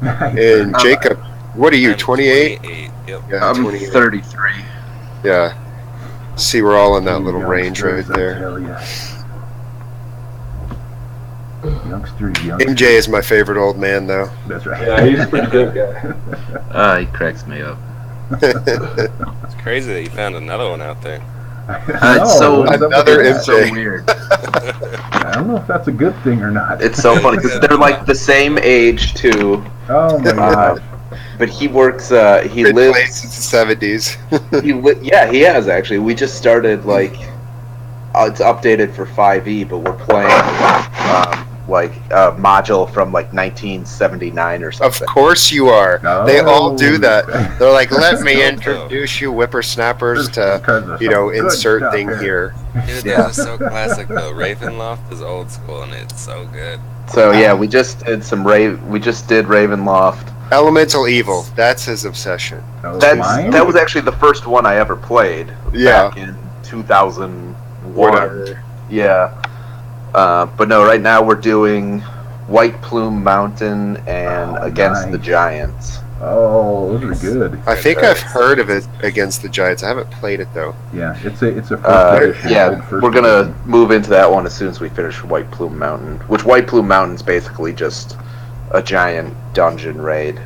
And Jacob, what are you, 28? 28. Yep. Yeah, I'm 28. 33. Yeah. See, we're all in that little range right Youngsters, I there. tell ya. Youngsters. MJ is my favorite old man, though. That's right. Yeah, he's a pretty good guy. He cracks me up. It's crazy that you found another one out there. Another it's so MJ. weird. I don't know if that's a good thing or not. It's so funny because they're like the same age too. Oh my god. But he works. He Been lives. playing since the 70s. Yeah, he has actually. We just started like. It's updated for 5e, but we're playing like a module from like 1979 or something. Of course you are. Oh. They all do that. They're like, let me introduce you whippersnappers to, insert thing here. Dude, Yeah. this is so classic though. Ravenloft is old school and it's so good. So yeah, we just did We just did Ravenloft. Elemental Evil. That's his obsession. That was actually the first one I ever played. Yeah. Back in 2001. Whatever. Yeah. But no, right now we're doing White Plume Mountain and Against the nice. Giants. Oh, those are good. I think I've heard of it Against the Giants. I haven't played it, though. Yeah, it's a first edition. Yeah, first we're gonna edition. move into that one as soon as we finish White Plume Mountain. Which White Plume Mountain's basically just a giant dungeon raid.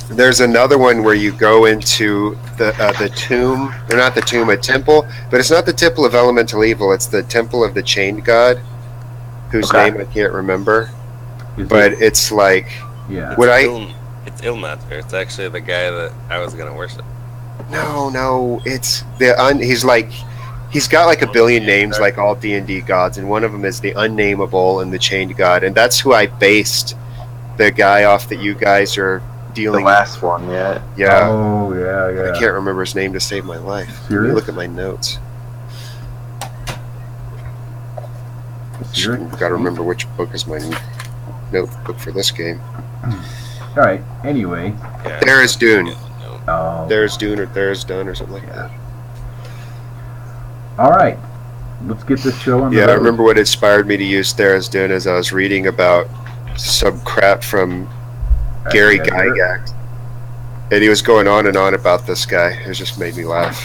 There's another one where you go into the tomb, or not the tomb, a temple, but it's not the Temple of Elemental Evil, it's the Temple of the Chained God, whose Okay. name I can't remember, Is but it- it's like, yeah. would I... It's Ilmater. It's actually the guy that I was gonna worship. No, it's he's got like a billion names like all D&D gods, and one of them is the Unnameable and the Chained God, and that's who I based the guy off that you guys are The dealing last one, yeah. Yeah. Oh yeah. I can't remember his name to save my life. Let me Serious? look at my notes. Serious? Got to remember which book is my notebook for this game. All right. Anyway. Yeah, There's Dune. Oh. There's Dune or There's Done or something like that. All right. Let's get this show on the Yeah, I road. remember what inspired me to use There's Dune as I was reading about some crap from Gary Gygax. And he was going on and on about this guy. It just made me laugh.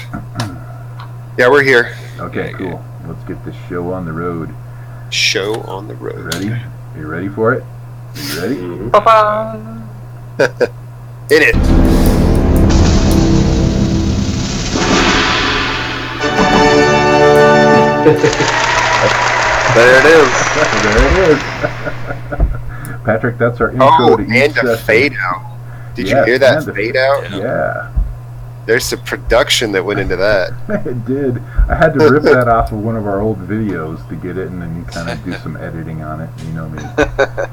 Yeah, we're here. Okay, cool. Let's get this show on the road. Show on the road. Ready? You ready for it? You ready? Hit it. There it is. There it is. Patrick, that's our intro Oh, to each and a session. fade out. Did you Yes, hear that and a- fade out? Yeah, There's some production that went into that. it did. I had to rip that off of one of our old videos to get it and then kind of do some editing on it. You know me.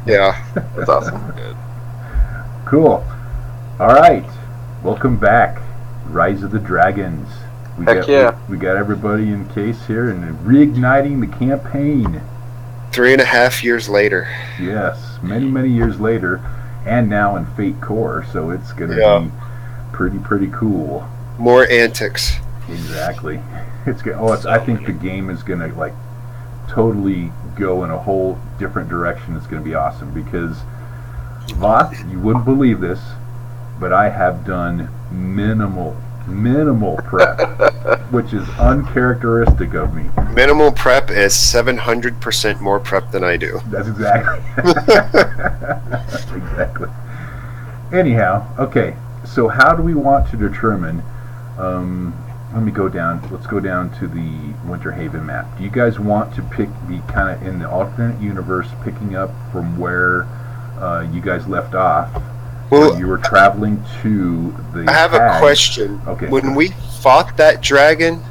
Yeah. That's awesome. Good. Cool. All right. Welcome back. Rise of the Dragons. Heck yeah. We got everybody in case here and reigniting the campaign. 3.5 years later. Yes, many years later, and now in Fate Core, so it's gonna be pretty cool. More antics. Exactly. It's good. Oh, I think the game is gonna like totally go in a whole different direction. It's gonna be awesome because Voth, you wouldn't believe this, but I have done minimal prep, which is uncharacteristic of me. Minimal prep is 700% more prep than I do. That's exactly. Exactly. Anyhow, okay. So how do we want to determine? Let me go down. Let's go down to the Winter Haven map. Do you guys want to be kind of in the alternate universe, picking up from where you guys left off? Well, you were traveling to the. I have a question. Okay. When we fought that dragon,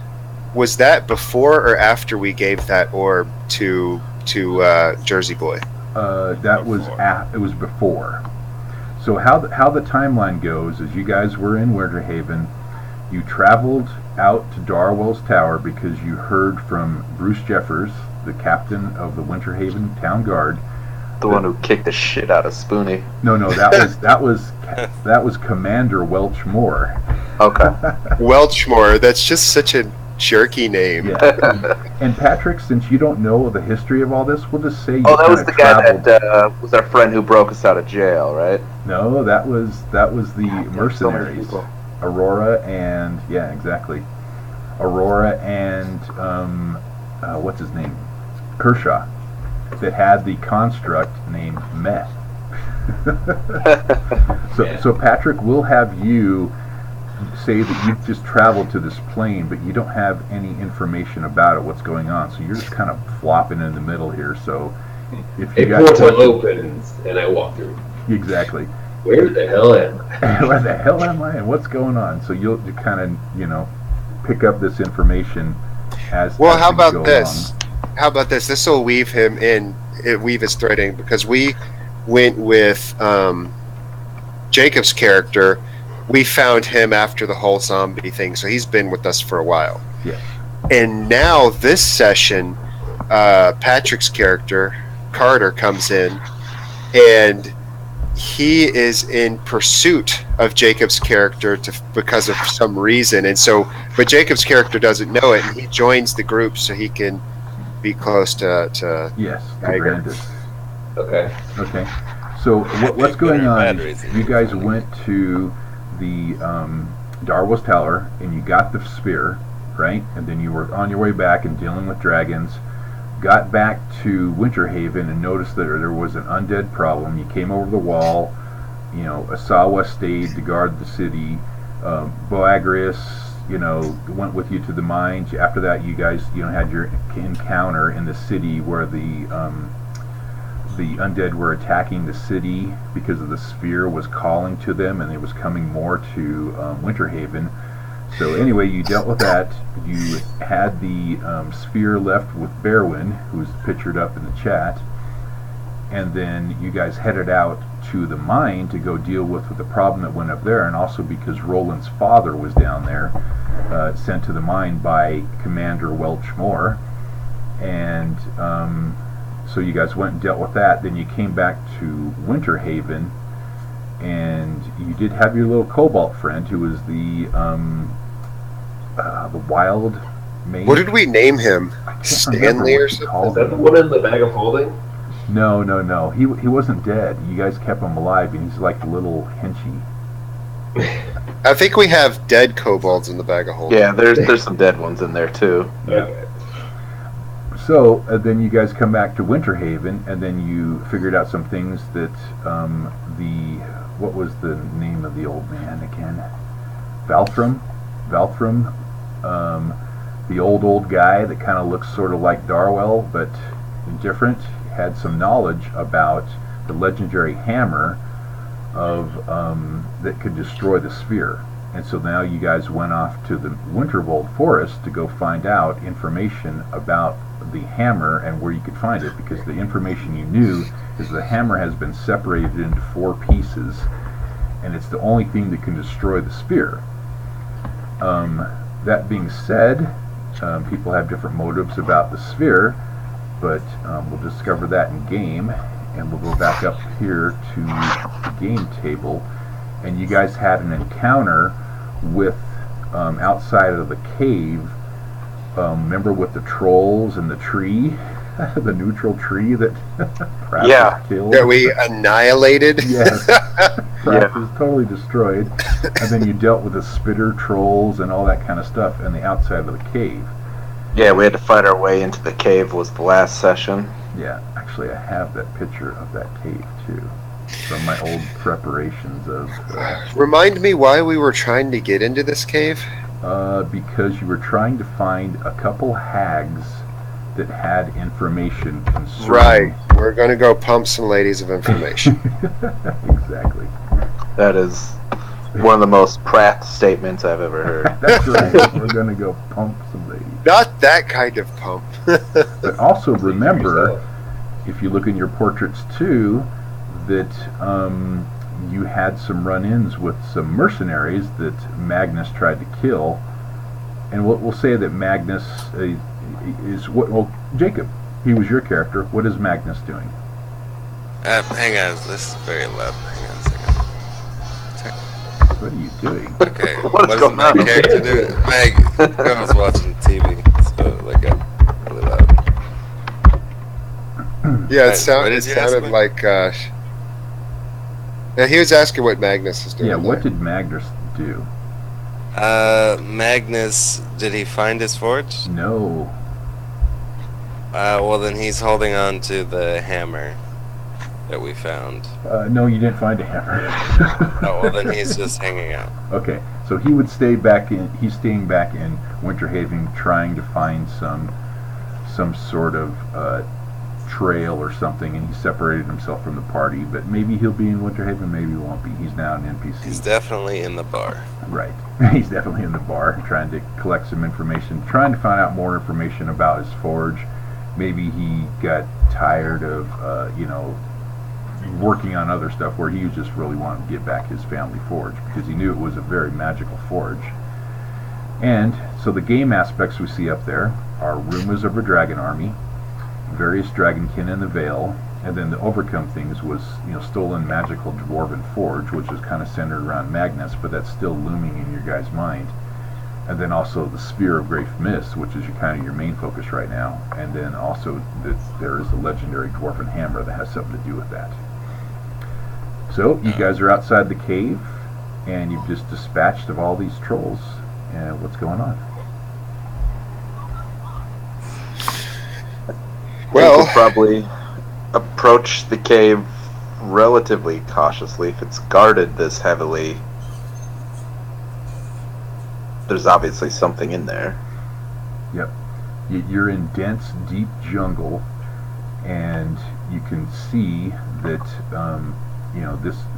was that before or after we gave that orb to Jersey Boy? That was it was before. So how the timeline goes is you guys were in Winter Haven. You traveled out to Darwell's Tower because you heard from Bruce Jeffers, the captain of the Winter Haven Town Guard. The one who kicked the shit out of Spoonie. No, that was Commander Welch Moore. Okay. Welchmore. That's just such a jerky name. Yeah. And Patrick, since you don't know the history of all this, we'll just say you Oh, that was kinda the guy traveled. that was our friend who broke us out of jail, right? No, that was the So many mercenaries. people. Aurora and yeah, exactly. Aurora and what's his name? Kershaw, that had the construct named Meth. So Patrick, we'll have you say that you've just traveled to this plane, but you don't have any information about it, what's going on. So you're just kind of flopping in the middle here. So if you A got portal questions- opens and I walk through. exactly. Where the hell am I? Where the hell am I and what's going on? So you'll kind of, pick up this information as Well, as how things about go this? along. How about this? This will weave him in, weave his thread in, because we went with Jacob's character. We found him after the whole zombie thing, so he's been with us for a while. Yeah. And now this session, Patrick's character, Carter, comes in, and he is in pursuit of Jacob's character because of some reason. And so, but Jacob's character doesn't know it, and he joins the group so he can be close to Yes, the Tiger. Brandis. Okay. Okay. So what's going on? Batteries. You guys went to the Darwell's Tower and you got the spear, right? And then you were on your way back and dealing with dragons. Got back to Winterhaven and noticed that there was an undead problem. You came over the wall. Asawa stayed to guard the city. Boagrius, went with you to the mines. After that, you guys, had your encounter in the city where the undead were attacking the city because of the sphere was calling to them, and it was coming more to Winterhaven. So anyway, you dealt with that. You had the sphere left with Berwyn, who's pictured up in the chat, and then you guys headed out to the mine to go deal with the problem that went up there, and also because Roland's father was down there, sent to the mine by Commander Welchmore, and so you guys went and dealt with that. Then you came back to Winterhaven, and you did have your little Cobalt friend who was the wild mage. what did we name him? I can't Stanley remember or what you something? called Is that the him. one in the bag of holding? No. He wasn't dead. You guys kept him alive, and he's like a little henchy. I think we have dead kobolds in the bag of holding. Yeah, there's some dead ones in there too. Okay. So then you guys come back to Winterhaven, and then you figured out some things that what was the name of the old man again? Valthram, the old guy that kind of looks sort of like Darwell, but different, had some knowledge about the legendary hammer of that could destroy the sphere. And so now you guys went off to the Wintervold Forest to go find out information about the hammer and where you could find it, because the information you knew is the hammer has been separated into 4 pieces, and it's the only thing that can destroy the spear. That being said, people have different motives about the sphere, but we'll discover that in game, and we'll go back up here to the game table, and you guys had an encounter with outside of the cave. Remember with the trolls and the tree, the neutral tree that Pratt Yeah. killed? That we annihilated. Yes. Pratt Yeah. was totally destroyed. And then you dealt with the spitter trolls and all that kind of stuff in the outside of the cave. Yeah, we had to fight our way into the cave was the last session. Yeah, actually I have that picture of that cave too, from my old preparations of Remind me why we were trying to get into this cave. because you were trying to find a couple hags that had information concerning... Right. We're going to go pump some ladies of information. Exactly. That is one of the most Pratt statements I've ever heard. That's right. We're going to go pump some ladies. Not that kind of pump. But also remember, if you look in your portraits too, that you had some run-ins with some mercenaries that Magnus tried to kill. And we'll say that Magnus is what? Well, Jacob, he was your character. What is Magnus doing? Hang on, this is very loud. Hang on a second. What are you doing? Okay, What is does going my on? character do? Meg, I was watching TV, so like got really loud. Yeah, What it sounded did you ask me? like. Yeah, he was asking what Magnus is doing. Yeah, what there. did Magnus do? Magnus, did he find his forge? No. Well then he's holding on to the hammer that we found. No, you didn't find a hammer. Oh, well then he's just hanging out. Okay, so he would stay back in. He's staying back in Winterhaven, trying to find some sort of trail or something, and he separated himself from the party. But maybe he'll be in Winterhaven, maybe he won't be. He's now an NPC. He's definitely in the bar. Right. He's definitely in the bar, trying to collect some information, trying to find out more information about his forge. Maybe he got tired of, working on other stuff where he just really wanted to get back his family forge because he knew it was a very magical forge. And so the game aspects we see up there are rumors of a dragon army, various dragonkin in the Vale, and then the overcome things was stolen magical dwarven forge, which was kind of centered around Magnus, but that's still looming in your guys' mind. And then also the Spear of Great Mist, which is your main focus right now. And then also there is a legendary dwarven hammer that has something to do with that. So you guys are outside the cave, and you've just dispatched of all these trolls. And what's going on? Well, we could probably approach the cave relatively cautiously. If it's guarded this heavily, there's obviously something in there. Yep. You're in dense, deep jungle, and you can see that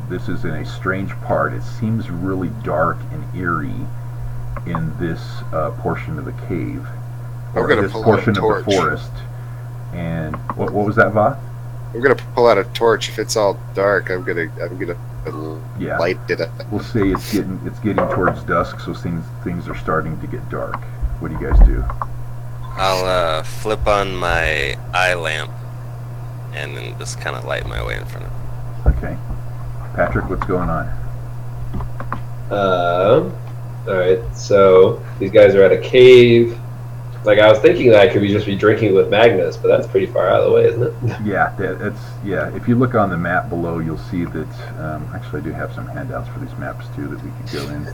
this is in a strange part. It seems really dark and eerie in this portion of the cave, I'm or gonna this pull out portion a of torch. the forest. And what was that, Va? I'm gonna pull out a torch. If it's all dark, I'm gonna Yeah. light it up. We'll say it's getting towards dusk, so things are starting to get dark. What do you guys do? I'll flip on my eye lamp and then just kind of light my way in front of him. Okay. Patrick, what's going on? Alright, so these guys are at a cave. Like, I was thinking that I could just be drinking with Magnus, but that's pretty far out of the way, isn't it? Yeah, If you look on the map below, you'll see that. Actually, I do have some handouts for these maps too that we could go in.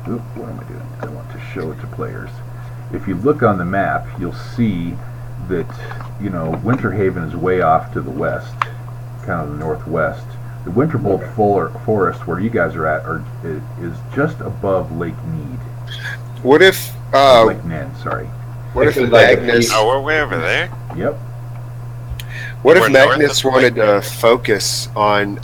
What am I doing? I want to show it to players. If you look on the map, you'll see that Winterhaven is way off to the west, kind of the northwest. The Winterbolt Forest, where you guys are at, is just above Lake Mead. What if Lake Ned, sorry. what if Like a Magnus? piece- Oh, we're way over there? Yep. What if We're north Magnus of wanted to Lake focus on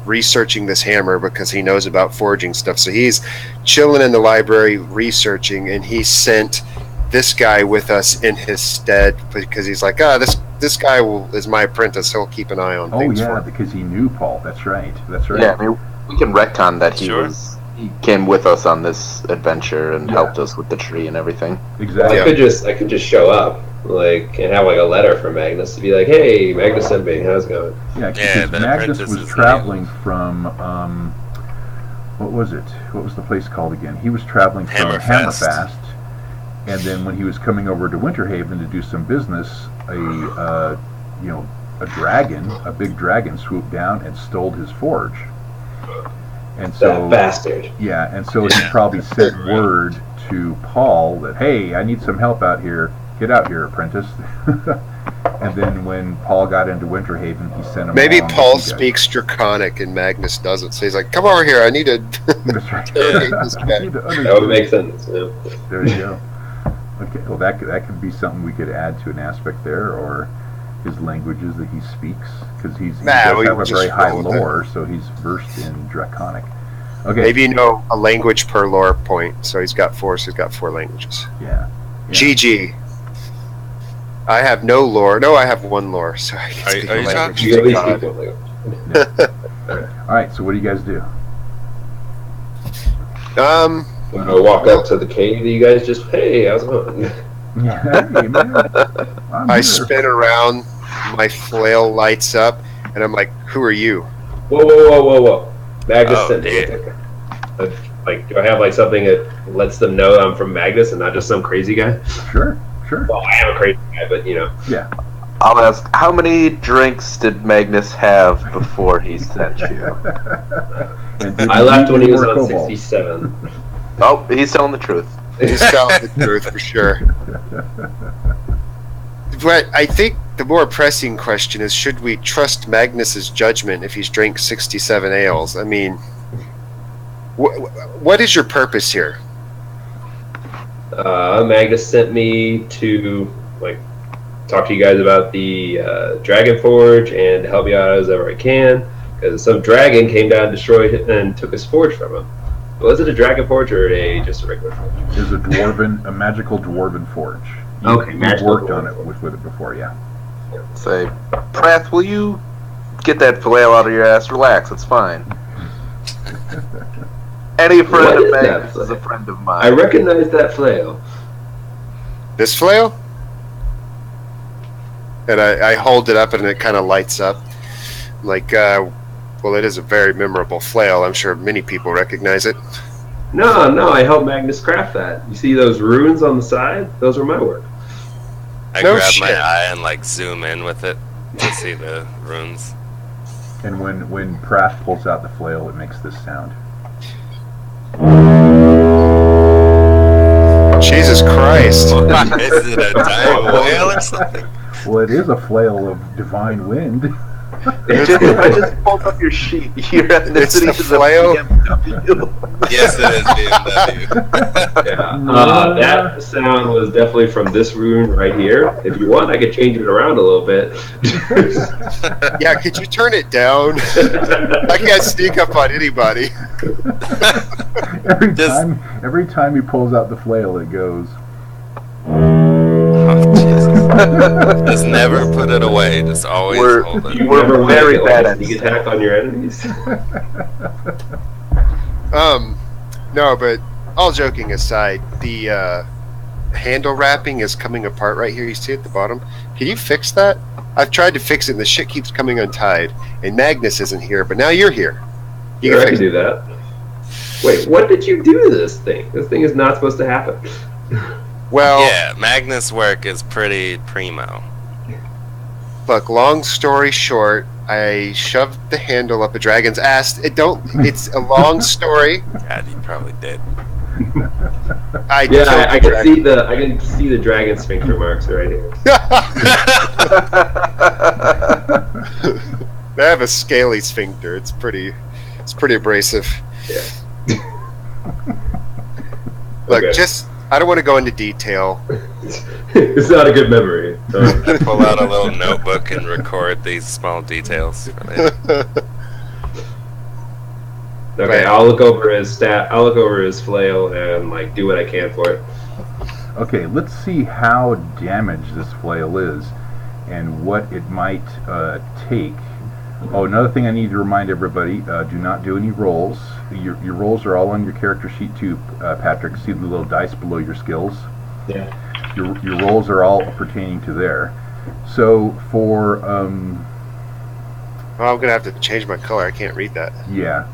researching this hammer because he knows about forging stuff? So he's chilling in the library researching, and he sent this guy with us in his stead because he's like, this guy is my apprentice. He'll keep an eye on Oh things yeah, for me. because he knew Paul. That's right. Yeah, I mean, we can retcon that he Sure. he came with us on this adventure and Yeah. helped us with the tree and everything. Exactly. Yeah. I could just show up, like, and have like a letter from Magnus to be like, "Hey, Magnus sent me. How's it going?" Yeah, Yeah, because the Magnus apprentice was is traveling from what was it? What was the place called again? He was traveling from Hammerfest. Hammerfest, and then when he was coming over to Winterhaven to do some business, a big dragon swooped down and stole his forge. And so That bastard. yeah, and so he probably sent word to Paul that, hey, I need some help out here. Get out here, apprentice. And then when Paul got into Winterhaven, he sent him. Maybe along with Paul you guys. speaks Draconic and Magnus doesn't. So he's like, "Come over here. I need to." That's right. This I guy. need to That would understand. make sense. Yeah. There you go. Okay, well that could be something we could add to an aspect there, or his languages that he speaks, because he Nah, does we have a just very high roll with it. lore, so he's versed in Draconic. Okay. Maybe a language per lore point. So he's got 4. So he's got 4 languages. Yeah. GG. I have no lore. No, I have 1 lore. So I can Are- speak are a you language. You at least God. speak one language. All right. So what do you guys do? I'm gonna walk up to the cave that you guys just. Hey, how's it going? Hey, man. I'm I here. spin around. My flail lights up, and I'm like, "Who are you?" Whoa! Magnus Oh, sent me. dear. Like, do I have like something that lets them know I'm from Magnus and not just some crazy guy? Sure. Well, I am a crazy guy, but Yeah. I'll ask, how many drinks did Magnus have before he sent you? I left when he was on Cobalt? 67. Oh, he's telling the truth. He's telling the truth for sure. But I think the more pressing question is, should we trust Magnus's judgment if he's drank 67 ales? I mean, what is your purpose here? Magnus sent me to like talk to you guys about the Dragon Forge and help you out as ever I can, because some dragon came down, destroyed it, and took his forge from him. Was it a Dragon Forge or just a regular forge? It was a magical dwarven forge. Okay, You've worked on it with it before, yeah. Say, Prath, will you get that flail out of your ass? Relax, it's fine. Any friend What of is that Magnus is flail? a friend of mine. I recognize that flail. This flail? And I hold it up and it kind of lights up. Like, well, it is a very memorable flail. I'm sure many people recognize it. No, I helped Magnus craft that. You see those runes on the side? Those are my work. I No grab my shit. eye and like zoom in with it to see the runes. And when Prath pulls out the flail, it makes this sound. Jesus Christ. Is it a dying whale or something? Well, it is a flail of divine wind. I just pulled up your sheet. Your ethnicity It's the is a flail? BMW. Yes, it is BMW. Yeah. That sound was definitely from this rune right here. If you want, I could change it around a little bit. Yeah, could you turn it down? I can't sneak up on anybody. Every time he pulls out the flail, it goes. Oh, Jesus. Just never put it away. Just always hold it. You We're never very want bad to at sneak attack on your enemies. No, but all joking aside, the handle wrapping is coming apart right here. You see at the bottom? Can you fix that? I've tried to fix it and the shit keeps coming untied. And Magnus isn't here, but now you're here. You I can can fix it. do that. Wait, what did you do to this thing? This thing is not supposed to happen. Well, Yeah, Magnus' work is pretty primo. look, long story short, I shoved the handle up a dragon's ass. It's a long story. God, you probably did. I Yeah, killed I the can dragon. see the dragon sphincter marks right here. They have a scaly sphincter. It's pretty abrasive. Yeah. Look, Okay. I don't want to go into detail. It's not a good memory. I pull out a little notebook and record these small details. For later. Okay, I'll look over his stat. I'll look over his flail and like do what I can for it. Okay, let's see how damaged this flail is and what it might take. Oh, another thing I need to remind everybody, do not do any rolls. Your rolls are all on your character sheet too, Patrick. See the little dice below your skills? Yeah. Your rolls are all pertaining to there. So for, Oh, I'm gonna have to change my color. I can't read that. yeah.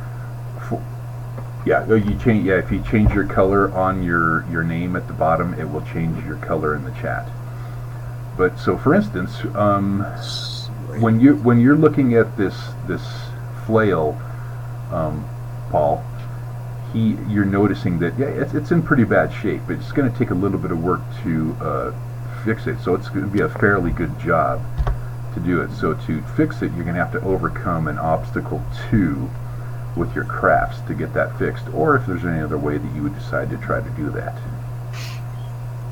If you change your color on your name at the bottom, it will change your color in the chat. But so, for instance, when you're looking at this flail, Paul, you're noticing that it's in pretty bad shape. It's going to take a little bit of work to fix it. So it's going to be a fairly good job to do it. So to fix it, you're going to have to overcome an obstacle 2 with your crafts to get that fixed, or if there's any other way that you would decide to try to do that.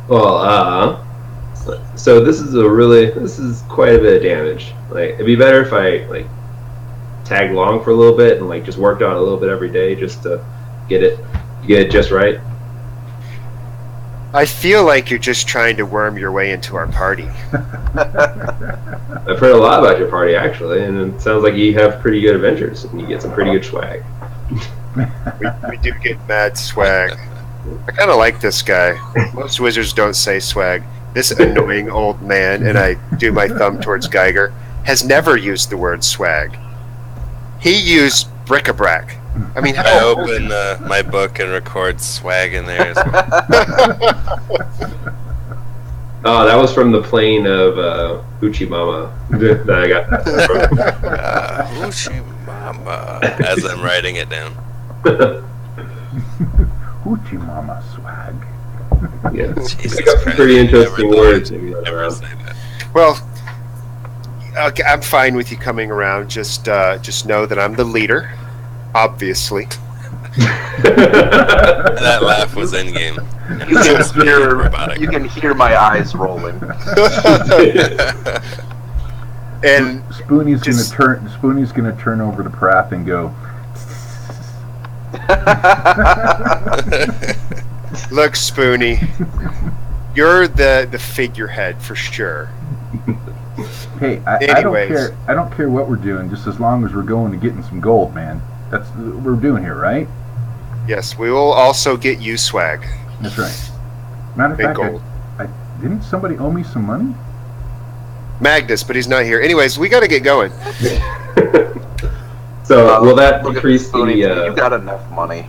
Well, so this is quite a bit of damage. Like, it'd be better if I like tagged along for a little bit and like just worked on it a little bit every day just to get it just right. I feel like you're just trying to worm your way into our party. I've heard a lot about your party actually, and it sounds like you have pretty good adventures and you get some pretty good swag. We do get mad swag. I kind of like this guy. Most wizards don't say swag. This annoying old man, and I do my thumb towards Geiger, has never used the word swag. He used bric-a-brac. I mean, I how open my book and record swag in there. As well. Oh, that was from the plane of Hoochie Mama that I got that from. Hoochie Mama. As I'm writing it down. Hoochie Mama swag. Yeah, Jesus I got some Christ, pretty I interesting never words. thought I'd ever say that. well, okay, I'm fine with you coming around. Just know that I'm the leader, obviously. That laugh was in game. And You it can seems to be hear, robotic. you can hear my eyes rolling. And Spoonie's Just- gonna turn over to Prath and go, look, Spoonie, you're the figurehead for sure. "Hey, I don't Anyways. care. I don't care what we're doing, just as long as we're going to getting some gold, man. That's what we're doing here, right?" Yes, we will also get you swag That's right. Matter of and fact, gold. I didn't somebody owe me some money? Magnus, but he's not here. Anyways, we got to get going. So will that Look at decrease Spoonie, the you got enough money.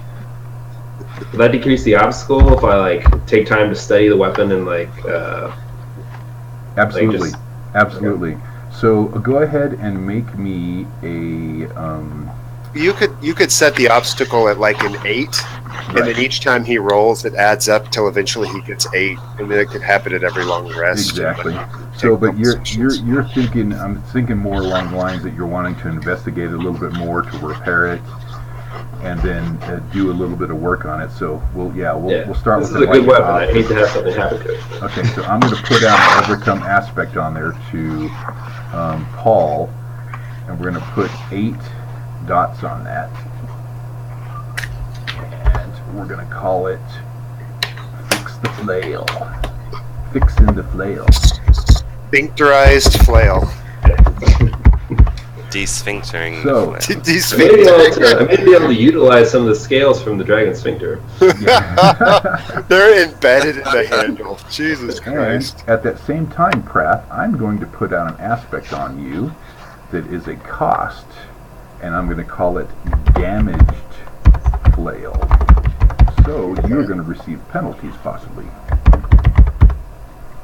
will that decrease the obstacle if I like take time to study the weapon and like Absolutely, just- absolutely. So go ahead and make me a You could set the obstacle at like an 8, and then each time he rolls, it adds up till eventually he gets 8, and then it could happen at every long rest. exactly. Take So, a but couple you're sessions. thinking. I'm thinking more along the lines that you're wanting to investigate a little bit more to repair it, and then do a little bit of work on it. So we'll start this with is a the good light weapon. I option. hate to have something happen to it. Okay, so I'm going to put down an overcome aspect on there to Paul, and we're going to put 8 dots on that, and we're going to call it Fix the Flail. Fixing the Flail. Sphincterized flail. Desphinctering. So- the flail. These I may be able to utilize some of the scales from the Dragon Sphincter. They're embedded in the handle. Jesus And Christ. at that same time, Prath, I'm going to put down an aspect on you that is a cost, and I'm going to call it Damaged Flail. So you're going to receive penalties, possibly.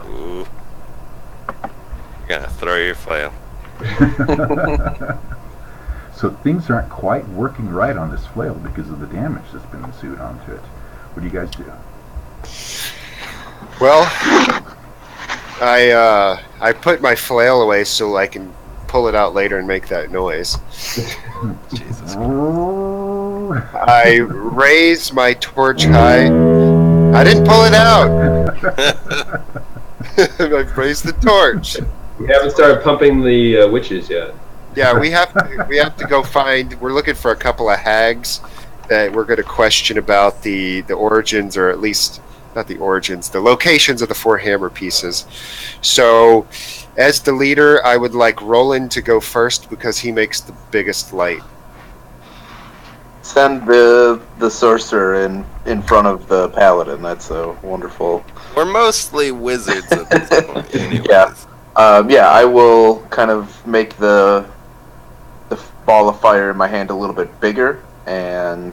Ooh. You're gonna throw your flail. So things aren't quite working right on this flail because of the damage that's been ensued onto it. What do you guys do? Well, I put my flail away so I can pull it out later and make that noise. Jesus. I raise my torch high. I didn't pull it out. I raised the torch. We haven't started pumping the witches yet. Yeah, we have to go find. We're looking for a couple of hags that we're going to question about the origins, or at least not the origins, the locations of the 4 hammer pieces. So, as the leader, I would like Roland to go first because he makes the biggest light. Send the sorcerer in front of the paladin. That's a wonderful. We're mostly wizards at this point, anyways. Yeah. I will kind of make the ball of fire in my hand a little bit bigger and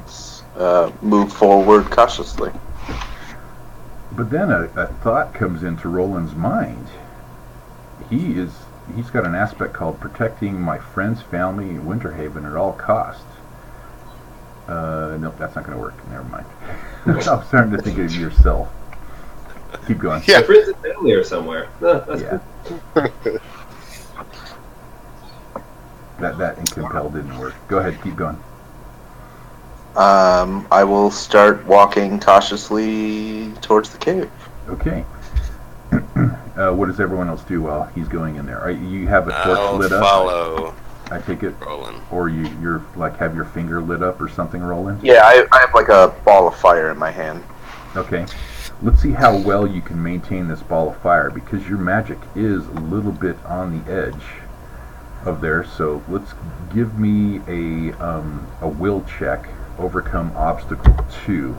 move forward cautiously. But then a thought comes into Roland's mind. He's got an aspect called protecting my friends, family, and Winterhaven at all costs. Nope, that's not going to work. Never mind. I'm starting to think of yourself. Keep going. Yeah. My friends and family are somewhere. No, that's Yeah. good. That and compel didn't work. Go ahead, keep going. I will start walking cautiously towards the cave. Okay. What does everyone else do while he's going in there? You have a torch I'll lit up? follow I take it, Roland. or you're like have your finger lit up or something, Roland? Yeah, I have like a ball of fire in my hand. Okay. Let's see how well you can maintain this ball of fire, because your magic is a little bit on the edge of there. So let's give me a will check, overcome obstacle 2,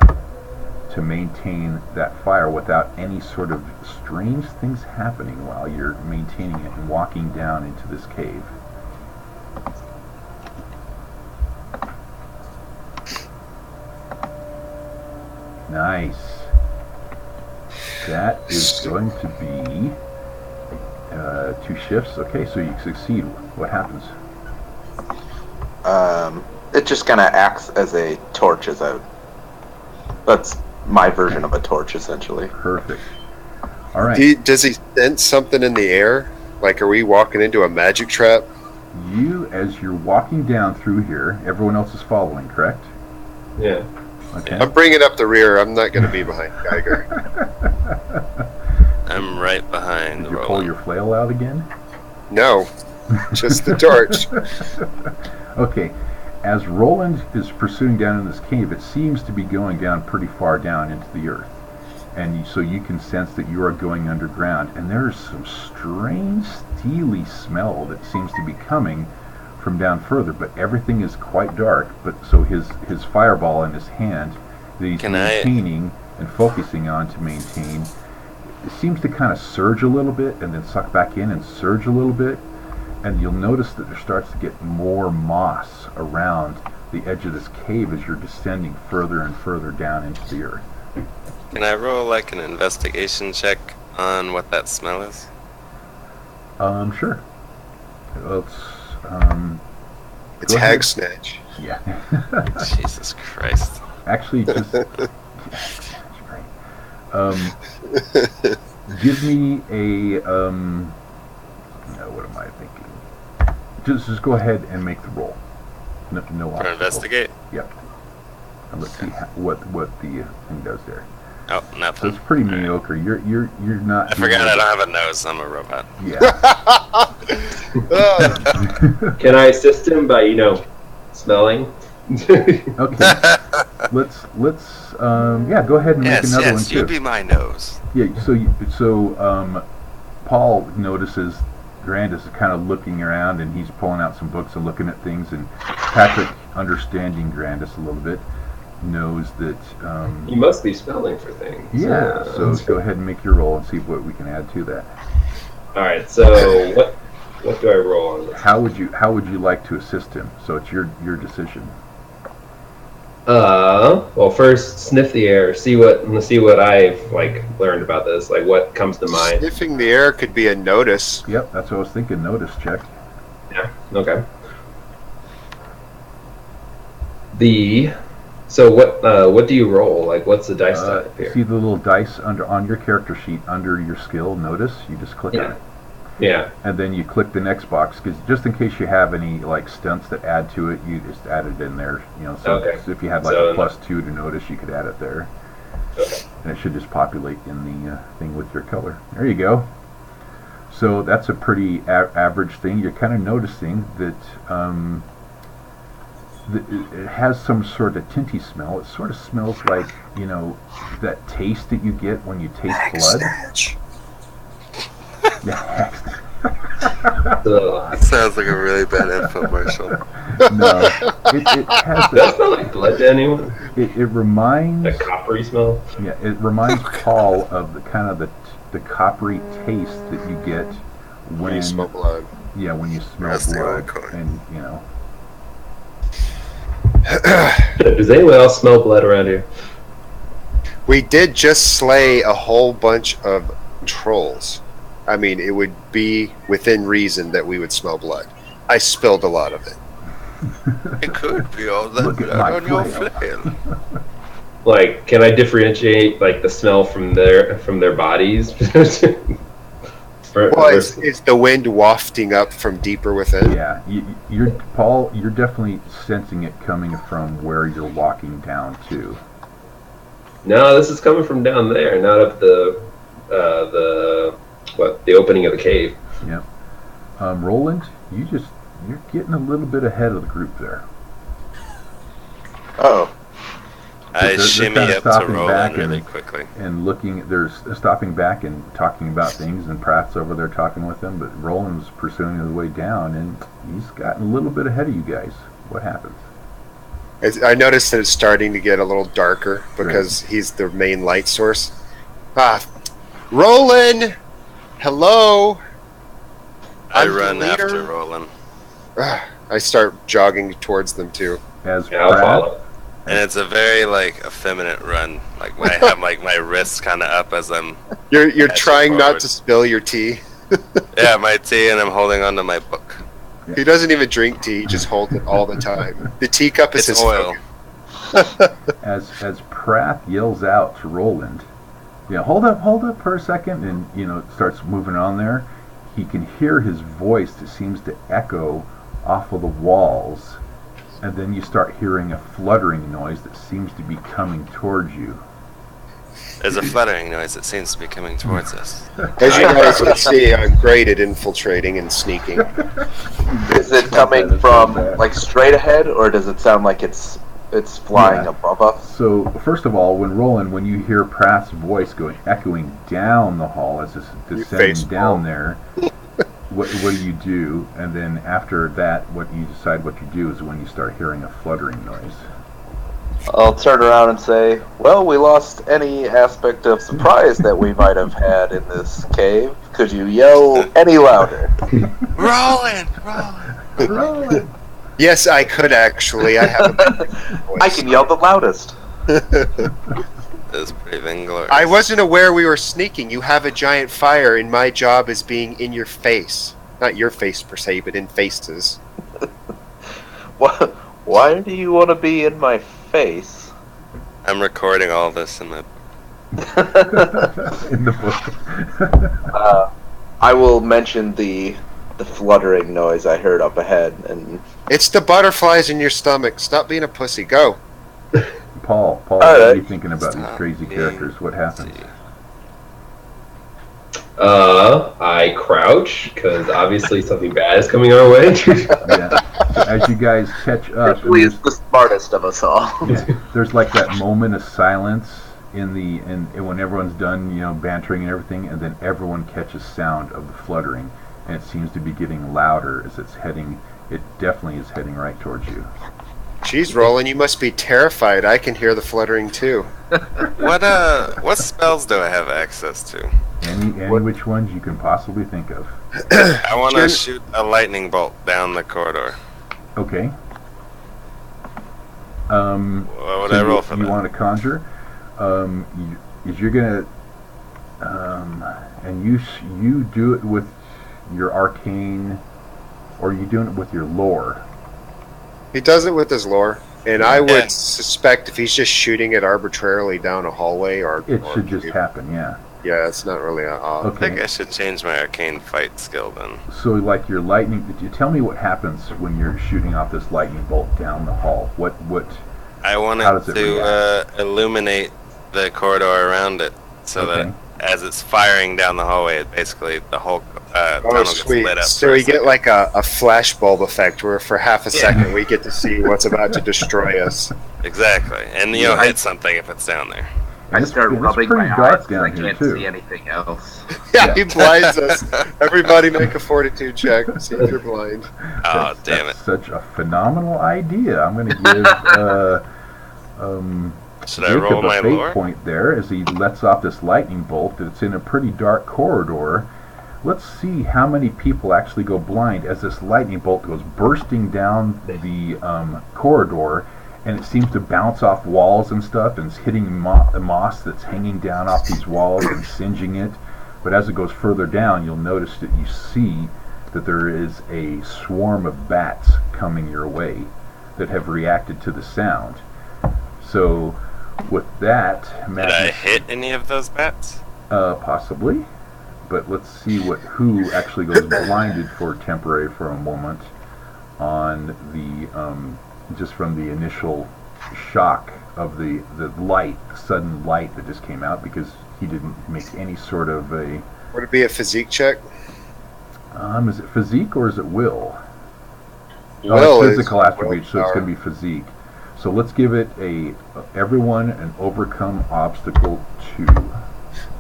to maintain that fire without any sort of strange things happening while you're maintaining it and walking down into this cave. Nice. That is going to be 2 shifts. Okay, so you succeed. What happens? It just kind of acts as a torch, that's my version of a torch, essentially. Perfect. All right. Does he sense something in the air? Like, are we walking into a magic trap? You, as you're walking down through here, everyone else is following, correct? Yeah. Okay. I'm bringing up the rear. I'm not going to be behind Geiger. I'm right behind Did you pull Roland. your flail out again? No, just the torch. Okay. As Roland is pursuing down in this cave, it seems to be going down pretty far down into the earth. And so you can sense that you are going underground. And there's some strange, steely smell that seems to be coming from down further. But everything is quite dark. But so his fireball in his hand that he's maintaining and focusing on to maintain, it seems to kind of surge a little bit and then suck back in and surge a little bit. And you'll notice that there starts to get more moss around the edge of this cave as you're descending further and further down into the earth. Can I roll like an investigation check on what that smell is? Sure. Let's, It's hag snatch. yeah. Jesus Christ. Actually, just, give me a, no, what am I thinking? Just go ahead and make the roll. No For obstacle. investigate? Yep. And let's see what the thing does there. Oh, So nothing. it's pretty All right. mediocre. You're not. I forgot I don't have a nose. I'm a robot. Yeah. Can I assist him by, smelling? Okay. Let's yeah, go ahead and make Yes, another one yes, too. you be my nose. Yeah, so Paul notices Grant is kind of looking around and he's pulling out some books and looking at things, and Patrick, understanding Grandis a little bit, knows that You must be smelling for things. yeah, so let's go ahead and make your roll and see what we can add to that. All right. So what do I roll on this? How would you like to assist him? So it's your decision. Well, first sniff the air, see what I've learned about this, like what comes to mind. Sniffing the air could be a notice. Yep, that's what I was thinking. Notice check. Yeah. Okay. So what do you roll? Like, what's the dice type here? See the little dice on your character sheet under your skill. Notice you just click Yeah. it. Yeah. And then you click the next box, because just in case you have any stunts that add to it, you just add it in there. So Okay. if you had a +2 to notice, you could add it there. Okay. And it should just populate in the thing with your color. There you go. So that's a pretty average thing. You're kind of noticing that it has some sort of tinty smell. It sort of smells like that taste that you get when you taste blood. Snatch. Yeah. That sounds like a really bad infomercial. No, it has Does that smell like blood to anyone? it reminds That coppery smell? yeah, it reminds Paul of the kind of the coppery taste that you get When you smell blood. yeah, when you smell That's the blood, old coin. and Does anyone else smell blood around here? We did just slay a whole bunch of trolls. I mean, it would be within reason that we would smell blood. I spilled a lot of it. It could be all that Look at blood my on your flail. flail. Like, can I differentiate the smell from their bodies? Well, is the wind wafting up from deeper within? yeah, you're Paul. You're definitely sensing it coming from where you're walking down to. No, this is coming from down there, not up the opening of the cave. Yep. Roland, you're getting a little bit ahead of the group there. Oh, I They're shimmy kinda up to stopping back Roland really and- quickly. And there's stopping back and talking about things, and Pratt's over there talking with them, but Roland's pursuing his way down, and he's gotten a little bit ahead of you guys. What happens? I noticed that it's starting to get a little darker because he's the main light source. Roland! Hello! I I'm the run after leader. Roland. I start jogging towards them too. As Yeah, I'll follow. And it's a very like effeminate run. Like I have like my wrists kind of up as I'm. You're Catching trying not forward. to spill your tea. Yeah, my tea, and I'm holding onto my book. He doesn't even drink tea; he just holds it all the time. The teacup is It's his oil. focus. As Prath yells out to Roland, hold up for a second, and starts moving on there. He can hear his voice that seems to echo off of the walls, and then you start hearing a fluttering noise that seems to be coming towards you. There's a fluttering noise that seems to be coming towards us. As you guys can see, I'm great at infiltrating and sneaking. Is it coming from like straight ahead, or does it sound like it's flying above us? So first of all, when you hear Prath's voice echoing down the hall as it's descending down there, what do? And then after that, what you decide what you do is when you start hearing a fluttering noise. I'll turn around and say, well, we lost any aspect of surprise that we might have had in this cave. Could you yell any louder? Roland! Yes, I could actually. I have a better voice. I can yell the loudest. It's pretty vainglorious. I wasn't aware we were sneaking. You have a giant fire, and my job is being in your face. Not your face per se, but in faces. Why do you want to be in my face? I'm recording all this in my. In the book. I will mention the fluttering noise I heard up ahead, and It's the butterflies in your stomach. Stop being a pussy. Go. Paul, what are you thinking about these Stop crazy being characters? What happens? I crouch because obviously something bad is coming our way. Yeah. So as you guys catch up, and Ripley is the smartest of us all. there's like that moment of silence and when everyone's done, bantering and everything, and then everyone catches sound of the fluttering, and it seems to be getting louder as it's heading. It definitely is heading right towards you. Jeez, Roland, you must be terrified. I can hear the fluttering too. What spells do I have access to? Any which ones you can possibly think of. I want to shoot a lightning bolt down the corridor. Okay. What would So I roll for you that? want to conjure? You're gonna, and you do it with your arcane, or are you doing it with your lore? He does it with his lore, and I Yeah. would suspect if he's just shooting it arbitrarily down a hallway It should just happen, yeah. Yeah, it's not really off. I Okay. think I should change my arcane fight skill then. So, like your lightning, you tell me what happens when you're shooting off this lightning bolt down the hall. What? I want How it does it to illuminate the corridor around it, so Okay. that as it's firing down the hallway, it basically the whole tunnel Oh, gets sweet. lit up. So for a we get second. like a flash bulb effect where for half a second we get to see what's about to destroy us. Exactly, and you'll hit something if it's down there. I It's- start it's rubbing pretty my dark eyes down because I here, can't too. see anything else. Yeah, Yeah. he blinds us. Everybody make a fortitude check. See if you're blind. Oh, damn it! That's such a phenomenal idea. I'm going to give Should I roll Jacob my a fate lore? point there as he lets off this lightning bolt. It's in a pretty dark corridor. Let's see how many people actually go blind as this lightning bolt goes bursting down the corridor, and it seems to bounce off walls and stuff, and it's hitting the moss that's hanging down off these walls and singeing it. But as it goes further down, you'll notice that you see that there is a swarm of bats coming your way that have reacted to the sound. So with that, Did I hit any of those bats? possibly, but let's see who actually goes blinded for a moment on the just from the initial shock of the sudden light that just came out, because he didn't make any sort of a Would it be a physique check? is it physique or is it will? Will It's is physical attribute, so it's willpower. going to be physique. So let's give it everyone an overcome obstacle 2.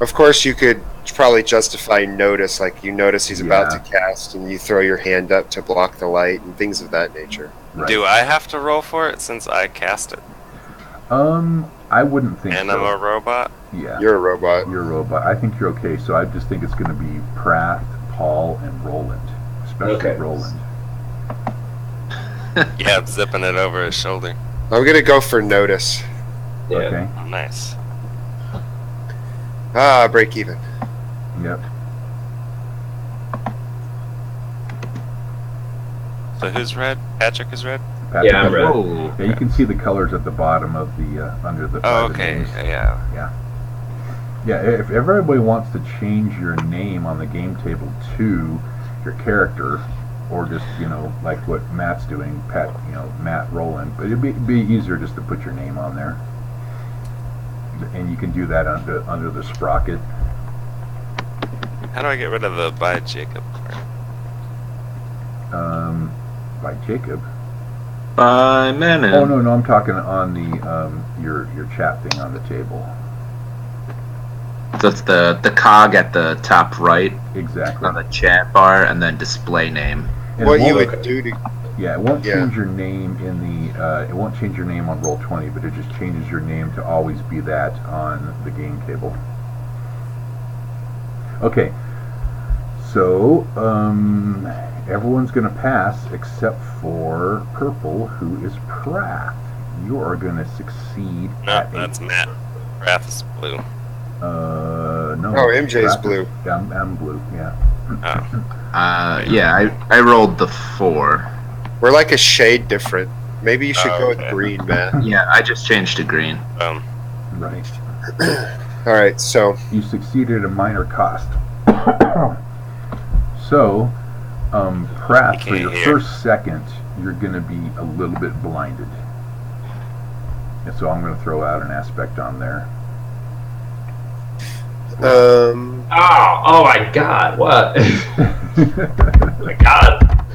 Of course, you could probably justify notice, like you notice he's about to Yeah. cast, and you throw your hand up to block the light, and things of that nature. Right. Do I have to roll for it since I cast it? I wouldn't think And so. I'm a robot? Yeah. You're a robot. You're a robot. I think you're okay. So I just think it's going to be Prath, Paul, and Roland, especially Okay. Roland. Yeah, I'm zipping it over his shoulder. I'm gonna go for notice. Yeah. Okay. Oh, nice. Break even. Yep. So who's red? Patrick is red? Patrick, Yeah, I'm red. Whoa. Yeah, you can see the colors at the bottom of the under the. Oh, by the okay. names. Yeah. Yeah, if everybody wants to change your name on the game table to your character, or just, like what Matt's doing, Matt Roland, but it'd be easier just to put your name on there. And you can do that under the sprocket. How do I get rid of the by Jacob part? By Jacob. Bye, man. Oh no, I'm talking on the your chat thing on the table. That's the cog at the top right Exactly. on the chat bar, and then display name. And What it you won't- would do to Yeah, it won't Yeah. change your name in the. It won't change your name on Roll20, but it just changes your name to always be that on the game table. Okay, so everyone's going to pass except for Purple, who is Prath. You are going to succeed. No, at that's Matt. Raph is blue. No. Oh, MJ's Prath is- blue. Yeah, I'm blue. Yeah. Oh. Yeah, I rolled the 4. We're like a shade different. Maybe you should Oh, go with okay. green, Matt. Yeah, I just changed to green. Right. All right, so You succeeded at a minor cost. So, Pratt, You for can't your hear. first second, you're going to be a little bit blinded. And so I'm going to throw out an aspect on there. Oh my God! What? Oh my God!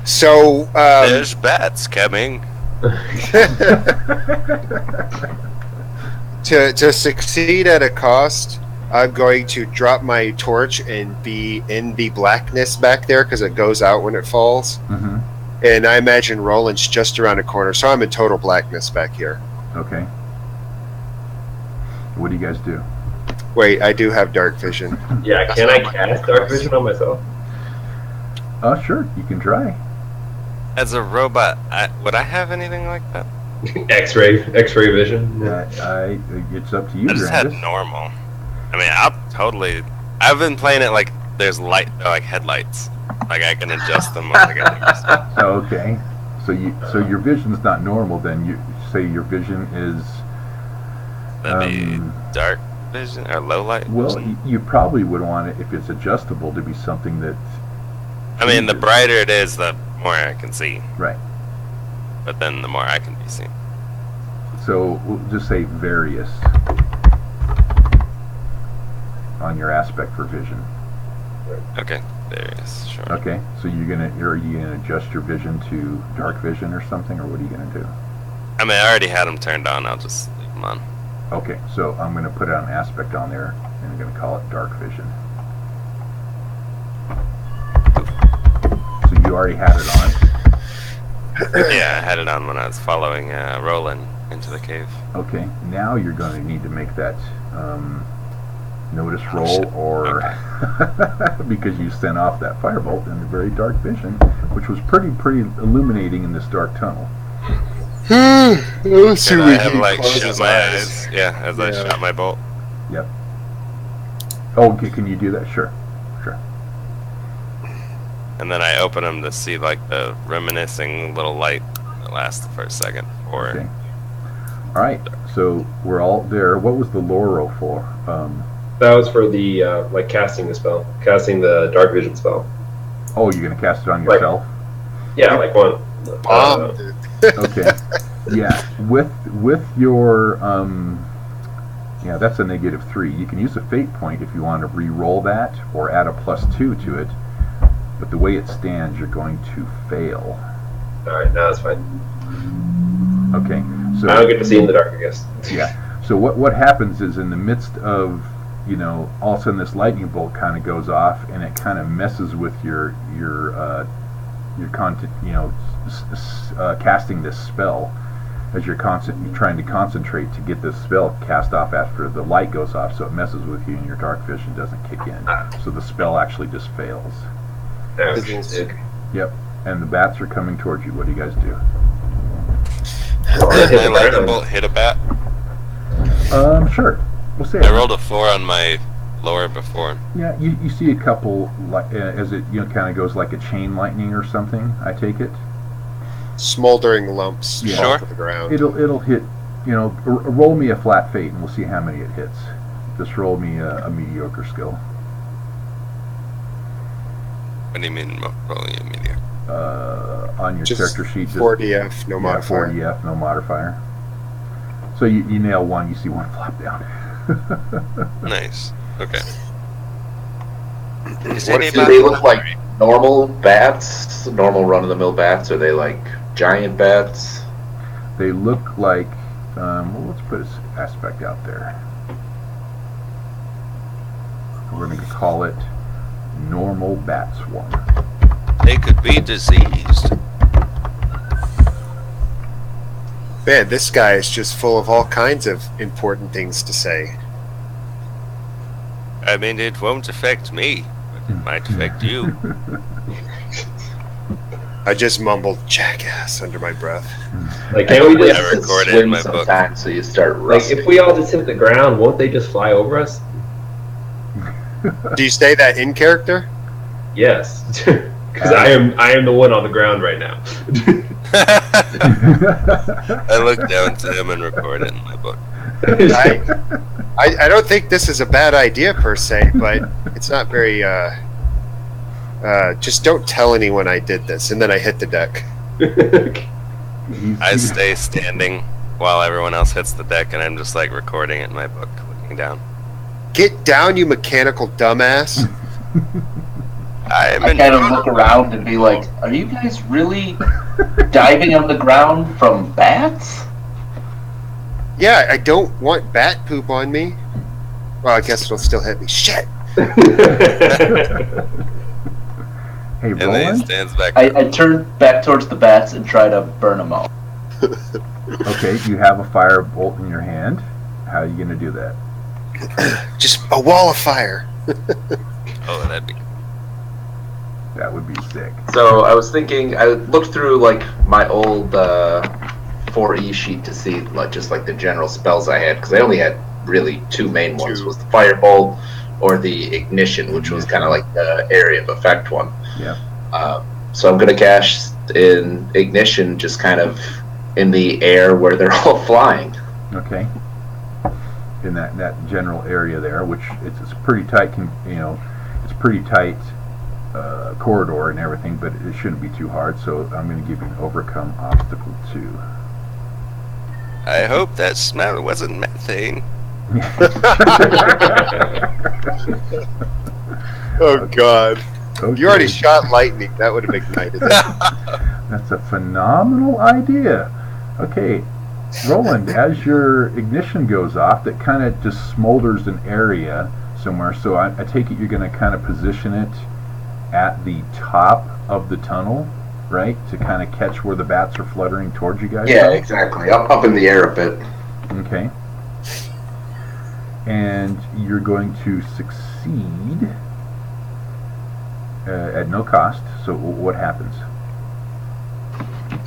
so There's bats coming. to succeed at a cost, I'm going to drop my torch and be in the blackness back there because it goes out when it falls. Mm-hmm. And I imagine Roland's just around the corner, so I'm in total blackness back here. Okay. What do you guys do? Wait, I do have dark vision. Yeah, can I cast dark vision on myself? Sure, you can try. As a robot, would I have anything like that? X-ray vision. It's up to you, I just had Brandis. normal. I mean, I've been playing it like there's like headlights. Like I can adjust them. Like Okay. So your vision's not normal then. You say your vision is that'd be dark vision or low light. well, vision. you probably would want it if it's adjustable to be something that I mean, the brighter it is, the more I can see. right. But then the more I can be seen. So we'll just say various on your aspect for vision. Okay, there it is. Sure. Okay, so are you gonna adjust your vision to dark vision or something, or what are you gonna do? I mean, I already had them turned on. I'll just leave them on. Okay, so I'm gonna put an aspect on there, and I'm gonna call it dark vision. So you already had it on. Yeah, I had it on when I was following Roland into the cave. Okay, now you're going to need to make that notice roll, shit. or because you sent off that firebolt in the very dark vision, which was pretty illuminating in this dark tunnel. Let's see Can I when have he like closes shoot my eyes? Yeah, as I Yeah. shot my bolt. Yep. Oh, okay, can you do that? Sure. And then I open them to see like the reminiscing little light that lasts for a second. Or Okay. All right, so we're all there. What was the lore roll for? That was for the like casting the spell, casting the dark vision spell. Oh, you're going to cast it on Right. yourself? Yeah, like one. Bomb, dude. Okay. Yeah, with your yeah, that's a -3. You can use a fate point if you want to re-roll that or add a +2 to it. But the way it stands, you're going to fail. All right, now it's fine. Okay. So I don't get to see in the dark, I guess. yeah. So what happens is in the midst of, all of a sudden this lightning bolt kind of goes off and it kind of messes with your content, casting this spell as you're trying to concentrate to get this spell cast off after the light goes off, so it messes with you and your dark vision doesn't kick in. So the spell actually just fails. Ouch. Business. Okay. Yep. And the bats are coming towards you. What do you guys do? Hit Can my the lightning ground. bolt hit a bat? Sure. We'll say I rolled a 4 on my lower before. Yeah, you see a couple like as it kind of goes like a chain lightning or something. I take it. Smoldering lumps Yeah. fall Sure. to the ground. It'll hit. Roll me a flat fate and we'll see how many it hits. Just roll me a mediocre skill. What do you mean rolling a meteor? On your Just character sheet. 4DF, no modifier. 4DF, no modifier. So you nail one, you see one flop down. Nice. Okay. Is What if Do they look like normal bats? Normal run-of-the-mill bats? Or are they like giant bats? They look like, well, let's put an aspect out there. We're going to call it normal bat swarm. They could be diseased. Man, this guy is just full of all kinds of important things to say. I mean, it won't affect me, but it might affect you. I just mumbled jackass under my breath. Like, can't we I just recorded swim in my book. sometimes, so you start like rusting. if we all just hit the ground, won't they just fly over us? Do you say that in character? Yes, because I am the one on the ground right now. I looked down to him and recorded in my book. I don't think this is a bad idea per se, but it's not very. Just don't tell anyone I did this, and then I hit the deck. I stay standing while everyone else hits the deck, and I'm just like recording it in my book, looking down. Get down, you mechanical dumbass! I'm I in kind of look around and be like, are you guys really diving on the ground from bats? Yeah, I don't want bat poop on me. Well, I guess it'll still hit me. Shit! Hey, and then he Roland? stands back. I turn back towards the bats and try to burn them out. Okay, you have a fire bolt in your hand. How are you going to do that? Just a wall of fire. Oh, that'd be. That would be sick. So I was thinking, I looked through like my old 4E sheet to see like just like the general spells I had, because I only had really two main ones: was the firebolt or the ignition, which was kind of like the area of effect one. Yeah. So I'm gonna cast in ignition, just kind of in the air where they're all flying. Okay. In that general area there, which it's pretty tight, it's pretty tight corridor and everything, but it shouldn't be too hard. So I'm going to give you an overcome obstacle 2. I hope that smell wasn't methane. Oh God! Okay. You already shot lightning. That would have ignited it. That's a phenomenal idea. Okay, Roland, as your ignition goes off, that kind of just smolders an area somewhere. So I take it you're going to kind of position it at the top of the tunnel, right? To kind of catch where the bats are fluttering towards you guys. Yeah, exactly. Up in the air a bit. Okay. And you're going to succeed at no cost. So what happens?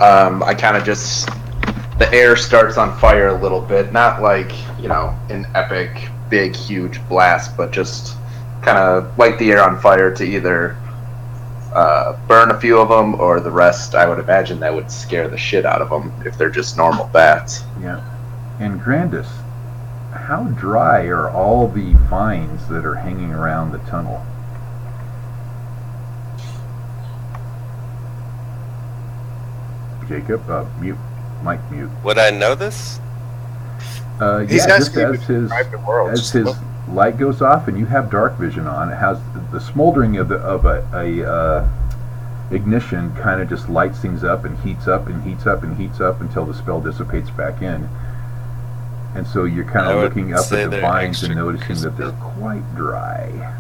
I kind of just, the air starts on fire a little bit, not like, an epic, big, huge blast, but just kind of light the air on fire to either burn a few of them, or the rest, I would imagine that would scare the shit out of them if they're just normal bats. Yeah. And Grandis, how dry are all the vines that are hanging around the tunnel? Jacob, mute. Mike, mute. Would I know this? He's Yeah, just asking you as to his describe the world. as Just his look. light goes off and you have dark vision on, it has the smoldering of a ignition kind of just lights things up and heats up and heats up and heats up until the spell dissipates back in. And so you're kind I of would looking up say at the they're vines and extra noticing that they're crispy. quite dry.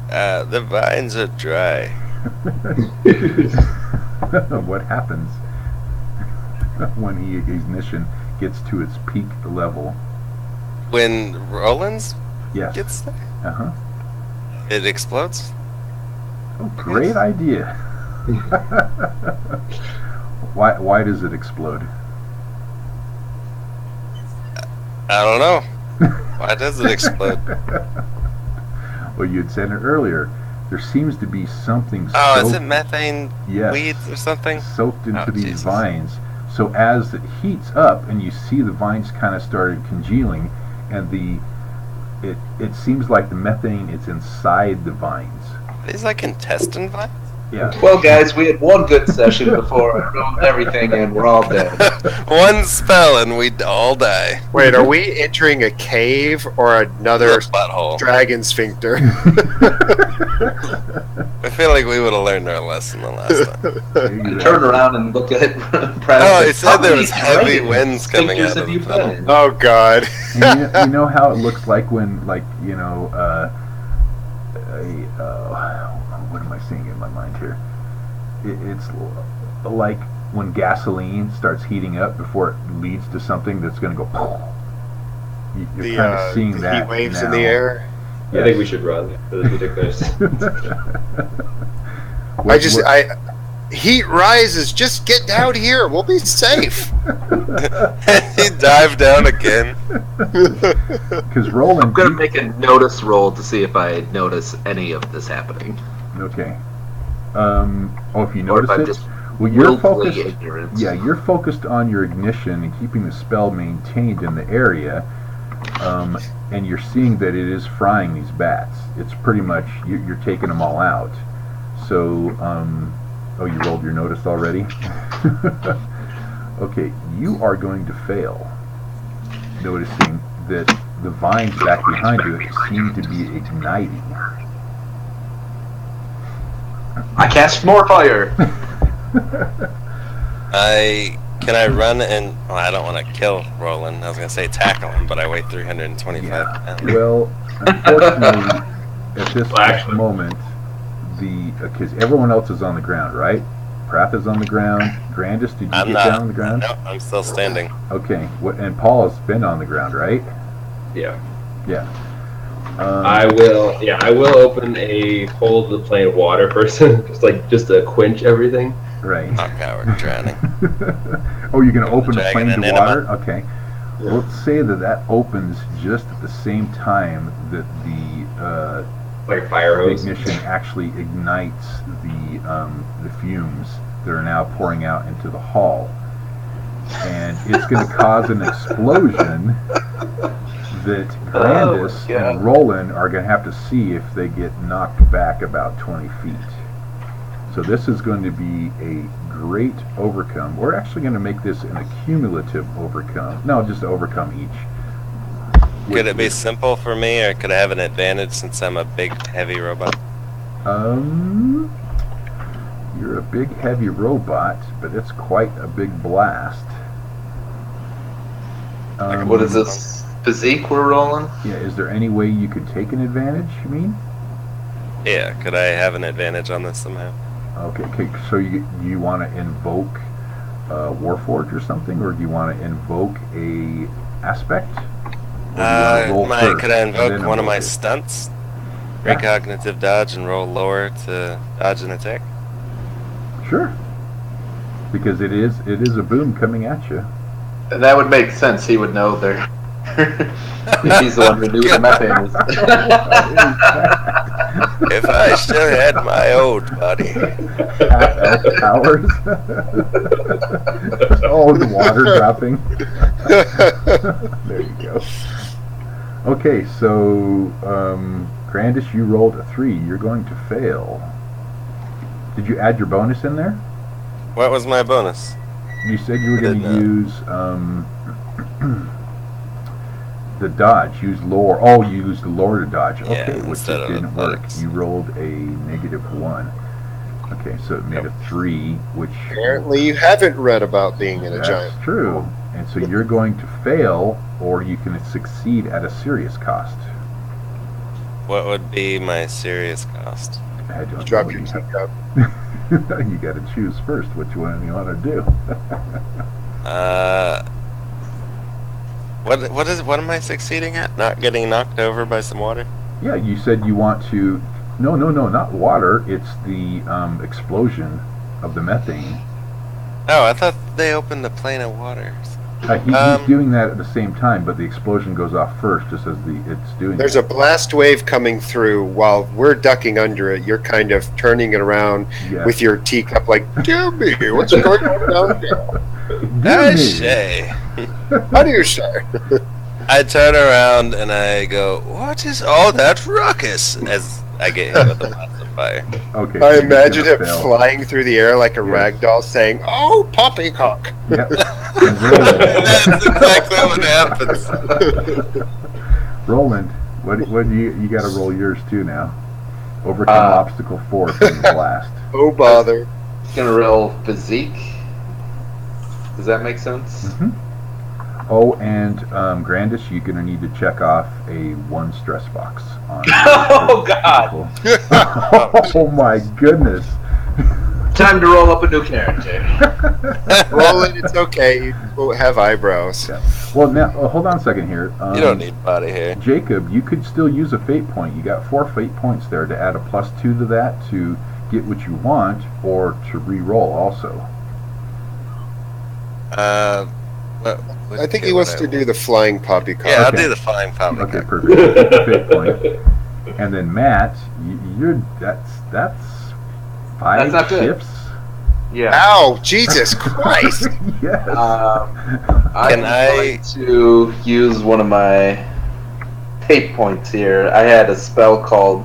The vines are dry. What happens when the ignition gets to its peak level? When Roland's Yes. gets there, Uh-huh. it explodes. Oh, great idea. Why does it explode? I don't know. Why does it explode? Well, you had said it earlier. There seems to be something Oh, is soaked, it methane yes, weeds or something? soaked into Oh, these Jesus. vines. So as it heats up and you see the vines kind of started congealing, and it seems like the methane is inside the vines. Are these like intestine vines? Yeah. Well, guys, we had one good session before I ruined everything, and we're all dead. One spell and we'd all die. Wait, are we entering a cave or another The butthole. dragon sphincter? I feel like we would have learned our lesson the last time. Turn around and look at Oh, it said there was heavy winds coming out of the tunnel. Oh God! And you know how it looks like when, like, what am I saying in my mind here? It's like when gasoline starts heating up before it leads to something that's going to go. You're kind of seeing the that heat waves now. in the air. I think we should run. This is ridiculous. Heat rises. Just get down here. We'll be safe. He dived down again. Because Roland, I'm gonna make a notice roll to see if I notice any of this happening. okay. If you Or if notice I'm it, just well, you're willfully focused. ignorant. Yeah, you're focused on your ignition and keeping the spell maintained in the area, and you're seeing that it is frying these bats. It's pretty much you're taking them all out. So, oh, you rolled your notice already? Okay, you are going to fail. Noticing that the vines back behind you seem to be igniting. I cast more fire. Can I run and I don't want to kill Roland. I was gonna say tackle him, but I weigh 325 pounds. Well, unfortunately, at this Well, actually- moment, because everyone else is on the ground, right? Prath is on the ground. Grandis, did you I'm get not. down on the ground? No, I'm still standing. Okay. And Paul has been on the ground, right? Yeah. Yeah. I will open a hole to the plane of water first, just to quench everything. Right. Oh god, we're drowning. Oh, you're going to open the Dragging plane an to enema. water? Okay. Yeah. Let's say that opens just at the same time that the Like a fire hose. ignition actually ignites the fumes that are now pouring out into the hall, and it's going to cause an explosion that Grandis and Roland are going to have to see if they get knocked back about 20 feet. So this is going to be a great overcome. We're actually going to make this an accumulative overcome. No, just overcome each. Could it be simple for me, or could I have an advantage since I'm a big, heavy robot? You're a big, heavy robot, but it's quite a big blast. What is this physique we're rolling? Yeah, is there any way you could take an advantage, you mean? Yeah, could I have an advantage on this somehow? Okay, so you want to invoke Warforge or something, or do you want to invoke a aspect? Or do you wanna roll first Could I and invoke then one of my invoke it? stunts? Yeah. Precognitive dodge and roll lower to dodge an attack? Sure. Because it is a boom coming at you. That would make sense. He would know there. He's the one who knew the methane was. If I still had my old body. Powers. Oh, the water dropping. There you go. Okay, so Grandis, you rolled a 3. You're going to fail. Did you add your bonus in there? What was my bonus? You said you were going did to use the dodge. Use lore. Oh, you used the lore to dodge. Okay, Yeah, which instead of didn't work. athletics. You rolled a -1. Okay, so it made a 3, which Apparently, you haven't read about being in a that's giant. true. And so you're going to fail, or you can succeed at a serious cost. What would be my serious cost? I don't Drop know. your teacup. You got to choose first which one you want to do. What am I succeeding at? Not getting knocked over by some water? Yeah, you said you want to. No, not water. It's the explosion of the methane. Oh, I thought they opened a plane of water. He's doing that at the same time, but the explosion goes off first, just as it's doing. There's a blast wave coming through while we're ducking under it. You're kind of turning it around with your teacup, like, "Dear me, what's going on down there?" Shay. How do you say? I turn around and I go, "What is all that ruckus?" As I get hit with a blast of fire. Okay. I imagine it flying through the air like a rag doll, saying, "Oh, poppycock." Yep. That's exactly what happens. Roland, what do you got to roll yours too now? Overcome obstacle 4 from the blast. Oh bother. Gonna roll physique. Does that make sense? Mm-hmm. Oh, and Grandis, you're gonna need to check off a 1 stress box. On Oh God! Oh my goodness! Time to roll up a new character. Roll it, it's okay. You won't have eyebrows. Yeah. Well, now hold on a second here. You don't need body hair. Jacob, you could still use a fate point. You got 4 fate points there to add a +2 to that to get what you want, or to re-roll also. I think he wants to do the flying poppycock. Yeah, I'll do the flying poppycock. Okay, perfect. Fate point. And then Matt, that's 5 That's not good. shifts. Yeah. Ow! Jesus Christ! Yes. I'm going to use one of my fate points here. I had a spell called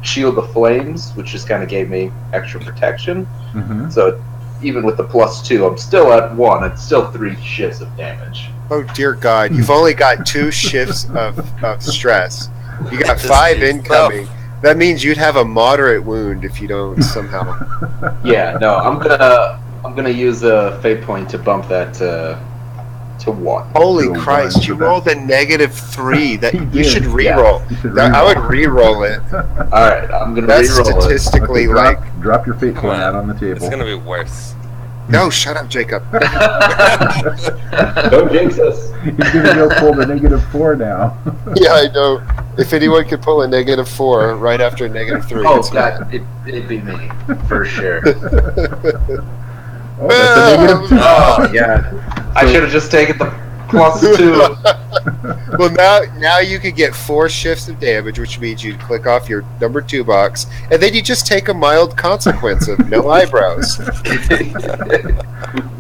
Shield of Flames, which just kind of gave me extra protection. Mm-hmm. So even with the +2, I'm still at 1. It's still 3 shifts of damage. Oh dear God! You've only got 2 shifts of stress. You got 5 incoming. That means you'd have a moderate wound if you don't somehow. Yeah, no, I'm gonna use a fate point to bump that to 1. Holy So Christ! one, You so rolled a -3. That He you did. should re-roll. You should I would re-roll. re-roll it. All right, I'm gonna That's re-roll it. statistically Okay, like. drop your fate point out on the table. It's gonna be worse. No, shut up, Jacob. Don't jinx us. He's gonna go pull the -4 now. Yeah, I know. If anyone could pull a -4 right after a -3. Oh it's God, it'd be me for sure. Oh, that's a -2. Oh yeah, I should have just taken the +2. Well, now you could get 4 shifts of damage, which means you'd click off your number 2 box, and then you just take a mild consequence of no eyebrows.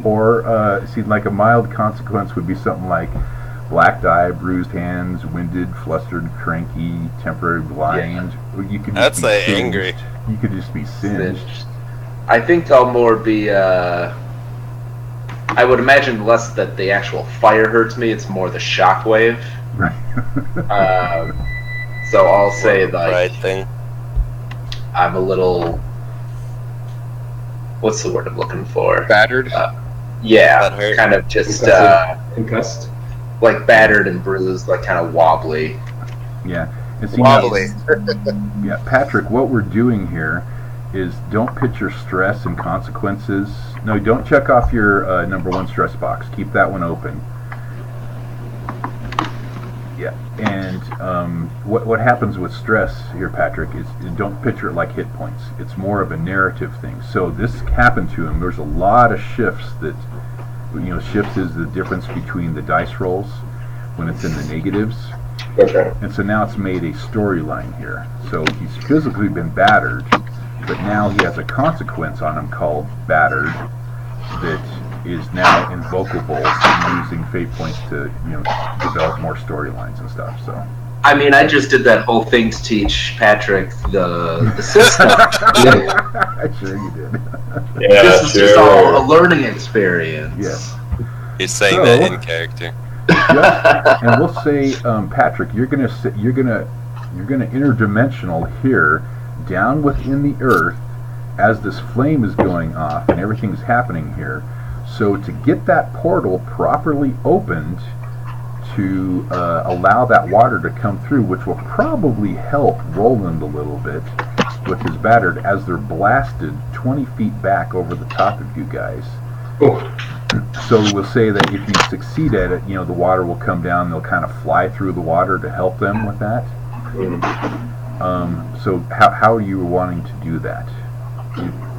Or, see, like a mild consequence would be something like black eye, bruised hands, winded, flustered, cranky, temporary blind. Or you could I'd just be say singed. angry. You could just be singed. I think I'll more be. I would imagine less that the actual fire hurts me. It's more the shockwave. Right. So I'll say like Right thing. I'm a little. What's the word I'm looking for? Battered. Yeah, That hurt. kind of just Concussed. like battered and bruised, like kind of wobbly. Yeah. And see, Wobbly. Yeah, Patrick, what we're doing here is don't put your stress and consequences. No, don't check off your number 1 stress box. Keep that one open. Yeah, and what happens with stress here, Patrick, is don't picture it like hit points. It's more of a narrative thing. So this happened to him. There's a lot of shifts that, shifts is the difference between the dice rolls when it's in the negatives. Okay. And so now it's made a storyline here. So he's physically been battered, but now he has a consequence on him called battered that is now invocable using fate points to develop more storylines and stuff. So I mean, I just did that whole thing to teach Patrick the system. Sure you did. Yeah, This is sure. just all a learning experience. Yes. He's saying So- that in character. Yeah. And we'll say, Patrick, you're gonna interdimensional here down within the earth as this flame is going off and everything's happening here. So to get that portal properly opened to allow that water to come through, which will probably help Roland a little bit with his battered as they're blasted 20 feet back over the top of you guys. Ooh. So we'll say that if you succeed at it, the water will come down. They'll kind of fly through the water to help them with that. So how are you wanting to do that?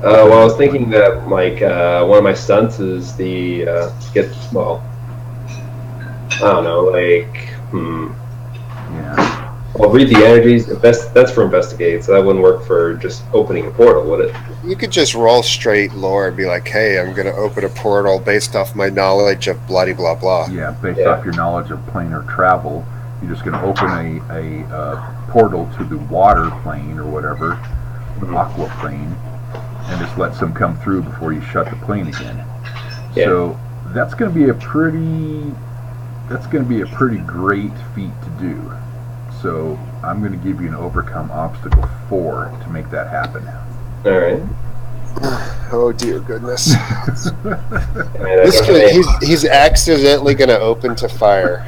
Well, I was thinking that like one of my stunts is don't know, like, Yeah. Well, read the energies. That's for investigate, so that wouldn't work for just opening a portal, would it? You could just roll straight lore and be like, hey, I'm going to open a portal based off my knowledge of bloody blah blah. Yeah, based off your knowledge of planar travel, you're just going to open a portal to the water plane or whatever, aqua plane, and just let some come through before you shut the plane again. Yeah. So that's going to be a pretty great feat to do. So I'm going to give you an overcome obstacle 4 to make that happen. All right. Oh dear goodness. And This kid, he's accidentally going to open to fire.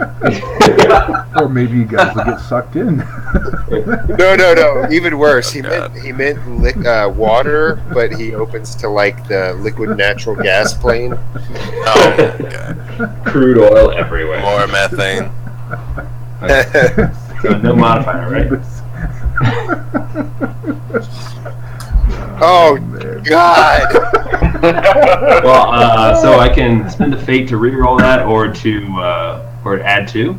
Or maybe you guys will get sucked in. No. Even worse. He meant water, but he opens to like the liquid natural gas plane. Oh, God. Crude oil everywhere. More methane. So no modifier, right? Oh man. God! Well, so I can spend a fate to re-roll that, or to add 2.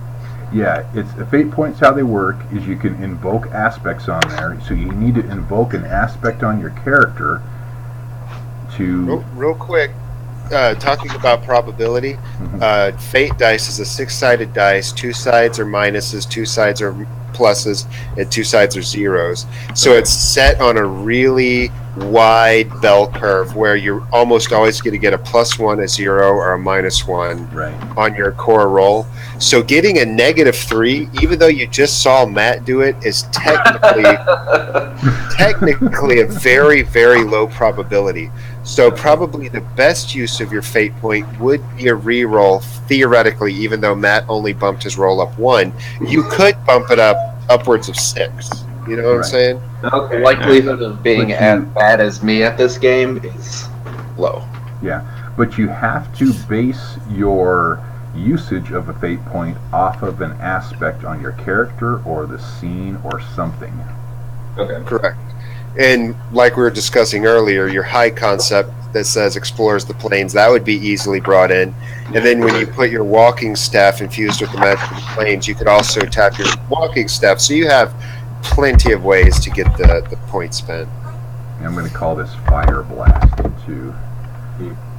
Yeah, it's fate points. How they work is you can invoke aspects on there. So you need to invoke an aspect on your character to. Real quick, talking about probability, fate dice is a 6-sided dice. 2 sides are minuses, 2 sides are pluses, and 2 sides are zeros. So it's set on a really wide bell curve where you're almost always going to get a +1, a 0, or a -1 Right. on your core roll. So getting a -3, even though you just saw Matt do it, is technically a very, very low probability. So probably the best use of your fate point would be a reroll, theoretically, even though Matt only bumped his roll up 1. You could bump it up upwards of 6. You know what I'm saying? The likelihood of being as bad as me at this game is low. Yeah, but you have to base your usage of a fate point off of an aspect on your character or the scene or something. Okay. Correct. And like we were discussing earlier, your high concept that says explores the planes, that would be easily brought in. And then when you put your walking staff infused with the magic of the planes, you could also tap your walking staff. So you have plenty of ways to get the points spent. And I'm going to call this fire blast into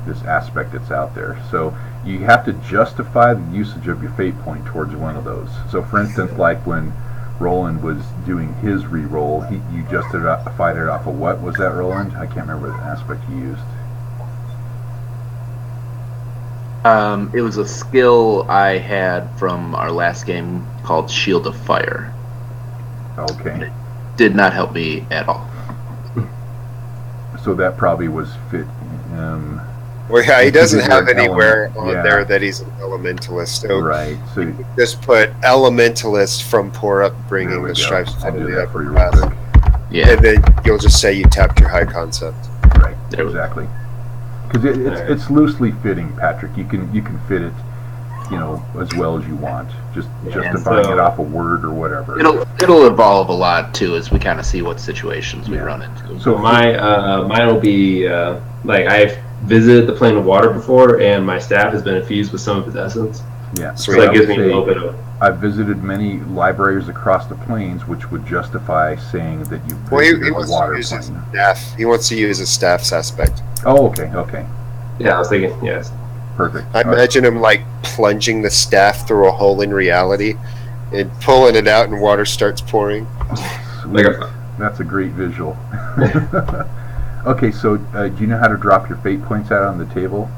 this aspect that's out there. So you have to justify the usage of your fate point towards one of those. So for instance, like when Roland was doing his re-roll, you justified it off of what was that, Roland? I can't remember the aspect you used. It was a skill I had from our last game called Shield of Fire. Okay. Did not help me at all. So that probably was fit. Well, yeah, he doesn't It's a have different anywhere element. on there that he's an elementalist. So Right. So just put elementalist from poor there upbringing we the go. stripes I'll of do the that for upper you real class. quick. Yeah. And then you'll just say you tapped your high concept. Right. There we go. Exactly. Because it's loosely fitting, Patrick. You can fit it, as well as you want. Just justifying it off a word or whatever. It'll evolve a lot too as we kind of see what situations we run into. So mine will be like I've visited the plane of water before, and my staff has been infused with some of its essence. Yeah. So that gives me a little bit of. I've visited many libraries across the plains, which would justify saying that you Well, he visited a wants water to use his plane. staff. He wants to use his staff's aspect. Oh, okay. Yeah, I was thinking. Yes. Perfect. I imagine him like plunging the staff through a hole in reality and pulling it out, and water starts pouring. Sweet. That's a great visual. Okay, so do you know how to drop your fate points out on the table?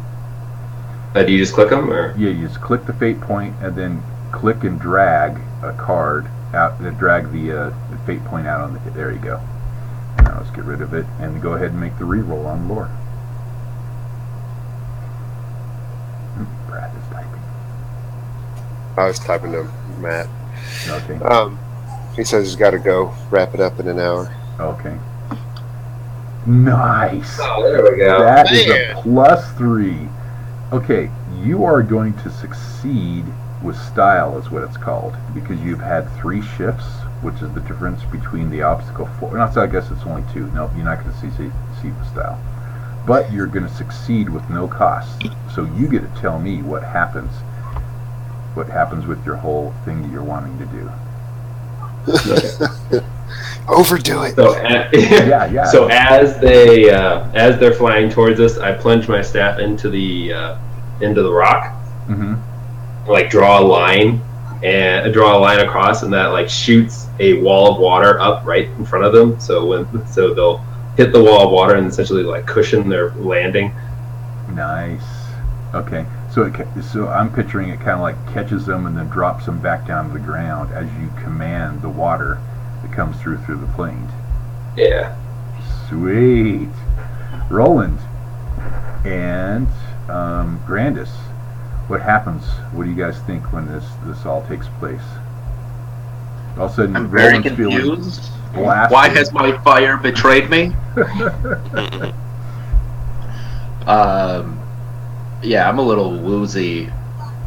Do you just click them, or? Yeah, you just click the fate point and then click and drag a card out. Drag the fate point out on the. There you go. Now let's get rid of it and go ahead and make the reroll on lore. Brad is typing. I was typing to Matt. Okay. He says he's got to go wrap it up in an hour. Okay. Nice. Oh, there we go. That is a +3. Okay, you are going to succeed with style, is what it's called, because you've had 3 shifts, which is the difference between the obstacle 4. Not so I guess it's only 2. No, you're not going to succeed with style. But you're going to succeed with no cost. So you get to tell me what happens what happens with your whole thing that you're wanting to do. Overdo it. So, Yeah. So as they're flying towards us, I plunge my staff into the rock, like draw a line across, and that like shoots a wall of water up right in front of them. So they'll hit the wall of water and essentially like cushion their landing. Nice. Okay. So I'm picturing it kind of like catches them and then drops them back down to the ground as you command the water that comes through the plane. Yeah. Sweet. Roland and Grandis, what happens? What do you guys think when this all takes place? All of a sudden, I'm very Roland's feeling confused. blasted. Why has my fire betrayed me? Yeah, I'm a little woozy,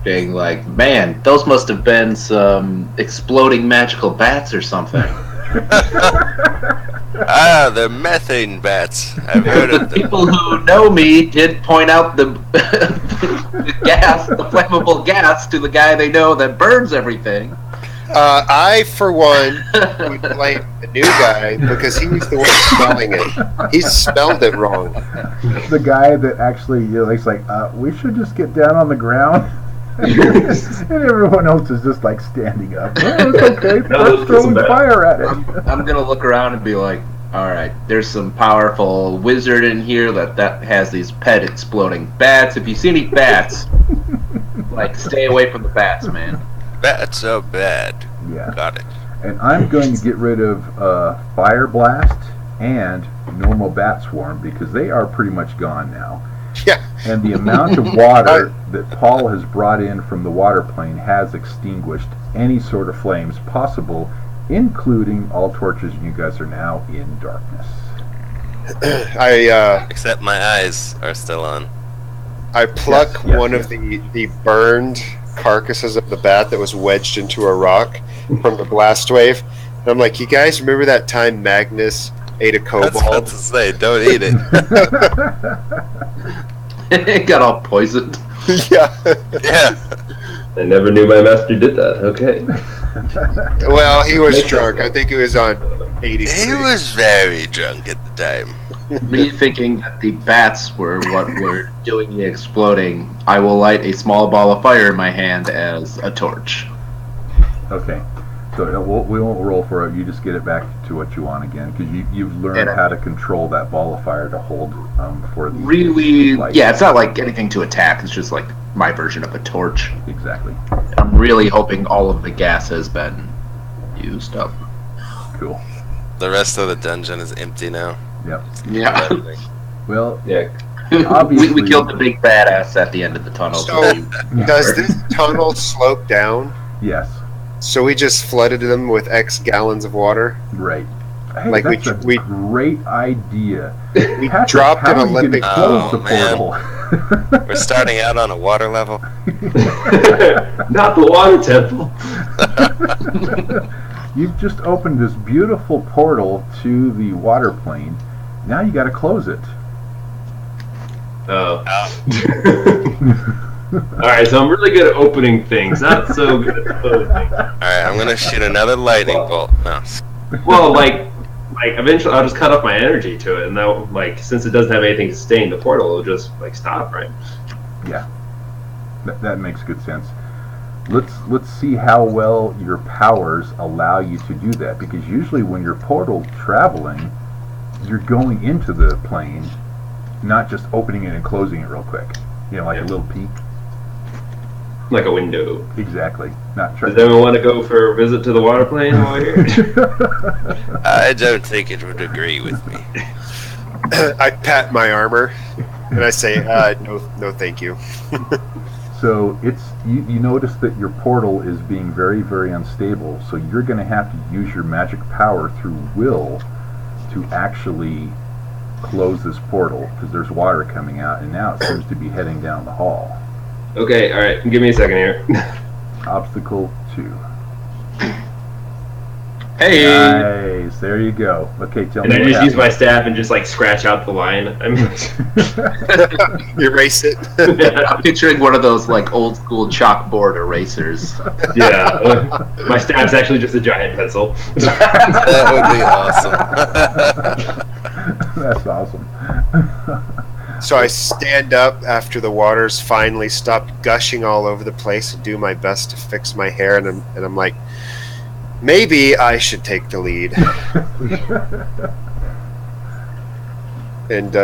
being like, man, those must have been some exploding magical bats or something. They're methane bats. I've heard of them. People who know me did point out the the flammable gas, to the guy they know that burns everything. I, for one, would blame the new guy because he's the one smelling it. He smelled it wrong. The guy that actually, he's like, we should just get down on the ground. And everyone else is just like standing up. Oh, it's okay. Let's throw fire at it. I'm gonna look around and be like, alright, there's some powerful wizard in here that has these pet exploding bats. If you see any bats, like, stay away from the bats, man. Bats are bad. Yeah. Got it. And I'm going to get rid of Fire Blast and normal Bat Swarm because they are pretty much gone now. Yeah. And the amount of water that Paul has brought in from the water plane has extinguished any sort of flames possible, including all torches, and you guys are now in darkness. Except my eyes are still on. I pluck Yes, one of the burned carcasses of the bat that was wedged into a rock from the blast wave. And I'm like, you guys remember that time Magnus ate a I was about kobold? to say, don't eat it. It got all poisoned. Yeah. Yeah. I never knew my master did that. Okay. Well, he was drunk. I think he was on 83. He was very drunk at the time. Me thinking that the bats were what were doing the exploding, I will light a small ball of fire in my hand as a torch. Okay. So we won't roll for it. You just get it back to what you want again because you've learned how to control that ball of fire to hold for the Really, light. yeah, it's not like anything to attack. It's just like my version of a torch. Exactly. I'm really hoping all of the gas has been used up. Cool. The rest of the dungeon is empty now. Yep. Yeah. Well, Yeah. obviously we killed the big badass at the end of the tunnel. So, does this tunnel slope down? yes. So we just flooded them with X gallons of water? Right. Hey, Like that's we a great idea. we Patrick, dropped how an are you Olympic gonna close Oh, the man. portal? We're starting out on a water level. Not the water temple. You've just opened this beautiful portal to the water plane. Now you got to close it. Oh. Alright, so I'm really good at opening things, not so good at closing. Alright, I'm gonna shoot another lightning bolt. No. Well, like eventually I'll just cut off my energy to it, and that, like, since it doesn't have anything to sustain the portal, it'll just like stop, right? Yeah, that makes good sense. Let's see how well your powers allow you to do that, because usually when you're portal traveling, you're going into the plane, not just opening it and closing it real quick. Like a little peek. Like a window. Exactly. Not Does anyone want to go for a visit to the water plane while we're here? I don't think it would agree with me. I pat my armor and I say, no, thank you. So it's you notice that your portal is being very, very unstable. So you're going to have to use your magic power through will to actually close this portal, because there's water coming out, and now it seems to be heading down the hall. Okay, alright, give me a second here. Obstacle 2. Hey. Nice. There you go. Okay, tell And me I what just use happened. my staff and just like scratch out the line. I mean, Erase it. I'm picturing one of those like old school chalkboard erasers. yeah, my staff's actually just a giant pencil. That would be awesome. That's awesome. So I stand up after the waters finally stopped gushing all over the place and do my best to fix my hair, and I'm like, maybe I should take the lead. And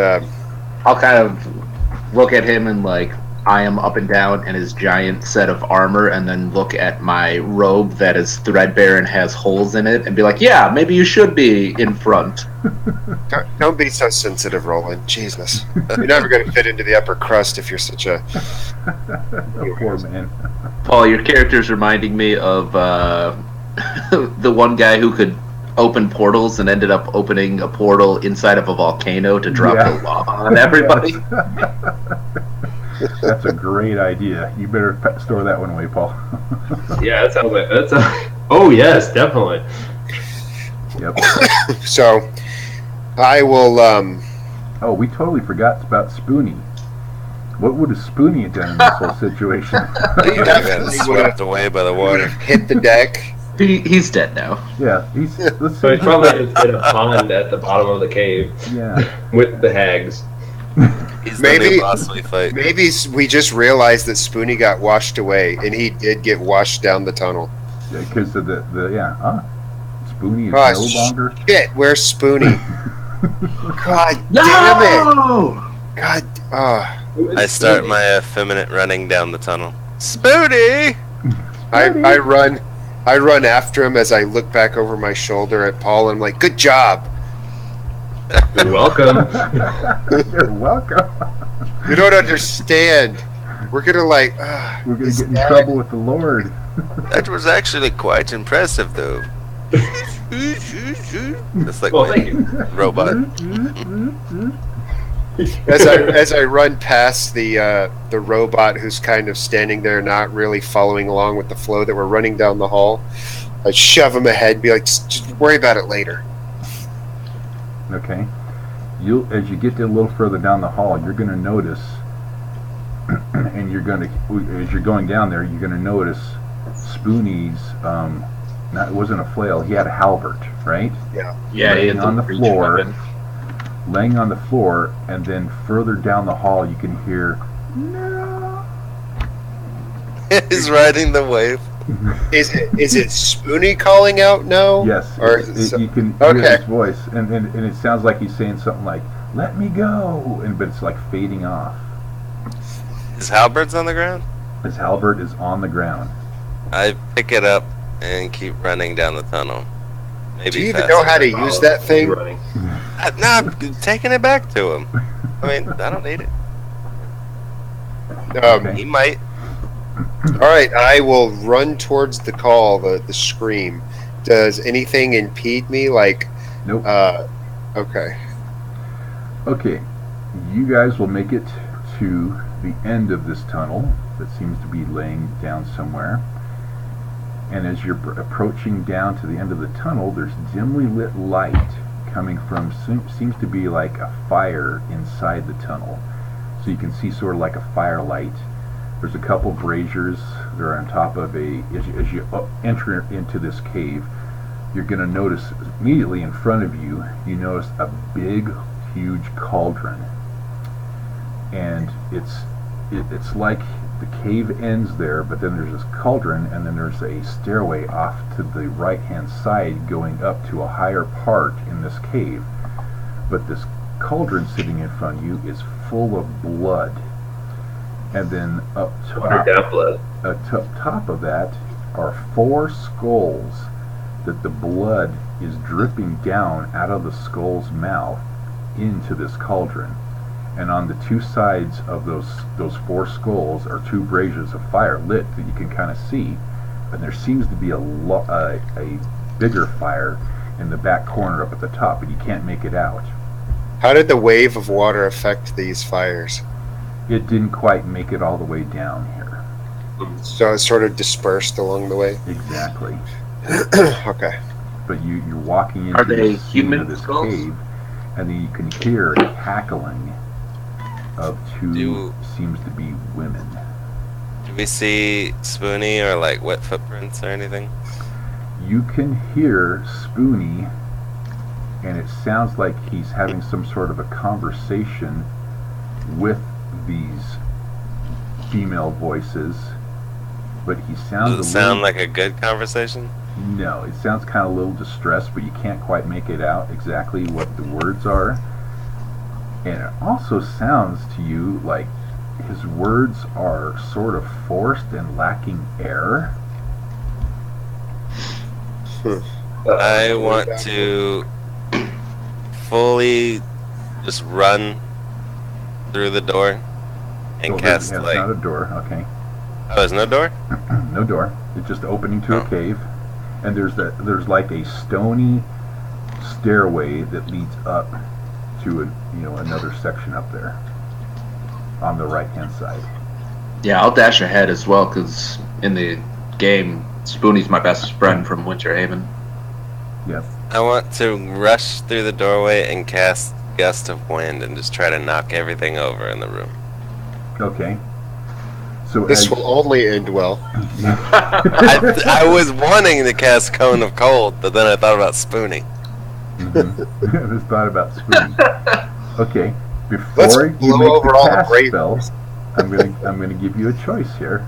I'll kind of look at him and like eye him up and down and his giant set of armor, and then look at my robe that is threadbare and has holes in it, and be like, "Yeah, maybe you should be in front." don't be so sensitive, Roland. Jesus, you're never going to fit into the upper crust if you're such a. Poor man. Paul, your character's reminding me of the one guy who could open portals and ended up opening a portal inside of a volcano to drop the law on everybody. That's a great idea. You better store that one away, Paul. Yeah, that sounds like that's. Oh yes, definitely. Yep. So, I will. Oh, we totally forgot about Spoonie. What would a Spoonie have done in this whole situation? You got swept away by the water. Hit the deck. He's dead now. Yeah, let's So see. he's probably in a pond at the bottom of the cave Yeah. with the hags. He's the Maybe- new boss we fight. Maybe we just realized that Spoonie got washed away, and he did get washed down the tunnel. Because of the Spoonie is Oh, no longer. Shit, where's Spoonie? God damn it! No! God, I start my effeminate running down the tunnel. Spoody! I run after him as I look back over my shoulder at Paul, and I'm like, good job. You're welcome. You're welcome. You don't understand. We're gonna like. We're gonna get in trouble with the Lord. That was actually quite impressive, though. Just like Well, my thank you. robot. As I run past the robot who's kind of standing there, not really following along with the flow that we're running down the hall, I shove him ahead and be like, just worry about it later. Okay. As you get a little further down the hall, you're going to notice, and as you're going down there, you're going to notice Spoonie's. It wasn't a flail. He had a halberd, right? Yeah, Laying on the floor. Laying on the floor, and then further down the hall, you can hear. No. He's riding the wave. Is it Spoonie calling out no? Yes, Or you can hear his voice, and it sounds like he's saying something like "Let me go," but it's like fading off. His halberd's on the ground? His halberd is on the ground. I pick it up and keep running down the tunnel. Maybe do you even faster. know how to use that thing? Running. No, I'm taking it back to him. I mean, I don't need it. Okay. He might. All right, I will run towards the call, the scream. Does anything impede me? Like, Nope. Okay. Okay, you guys will make it to the end of this tunnel that seems to be laying down somewhere. And as you're approaching down to the end of the tunnel, there's dimly lit light coming from, seems to be like a fire inside the tunnel. So you can see sort of like a firelight. There's a couple braziers that are on top of as you enter into this cave, you're going to notice immediately in front of you, you notice a big, huge cauldron. And it's like the cave ends there, but then there's this cauldron, and then there's a stairway off to the right-hand side going up to a higher part in this cave. But this cauldron sitting in front of you is full of blood. And then up Watered down blood. top of that are 4 skulls that the blood is dripping down out of the skull's mouth into this cauldron. And on the 2 sides of those 4 skulls are 2 braziers of fire lit that you can kind of see. And there seems to be a bigger fire in the back corner up at the top, but you can't make it out. How did the wave of water affect these fires? It didn't quite make it all the way down here. So it's sort of dispersed along the way. Exactly. Okay. but you're walking into Are they this scene human of this skulls? cave, and then you can hear a cackling of two seems to be women. Do we see Spoonie or like wet footprints or anything? You can hear Spoonie, and it sounds like he's having some sort of a conversation with these female voices, but he sounds. Does it sound like a good conversation? No, it sounds kind of a little distressed, but you can't quite make it out exactly what the words are. And it also sounds to you like his words are sort of forced and lacking air. I want to fully just run through the door and Oh, cast it's light. not a door, okay. Oh, there's no door? No door. It's just opening to a cave. And there's like a stony stairway that leads up to another section up there on the right hand side. Yeah, I'll dash ahead as well, because in the game, Spoonie's my best friend from Winter Haven. Yep. I want to rush through the doorway and cast Gust of Wind and just try to knock everything over in the room. Okay. So This will only end well. I was wanting to cast Cone of Cold, but then I thought about Spoonie. I just thought about Spoonie. Okay. Let's Before you blow make over the all the cast great spell, I'm gonna give you a choice here.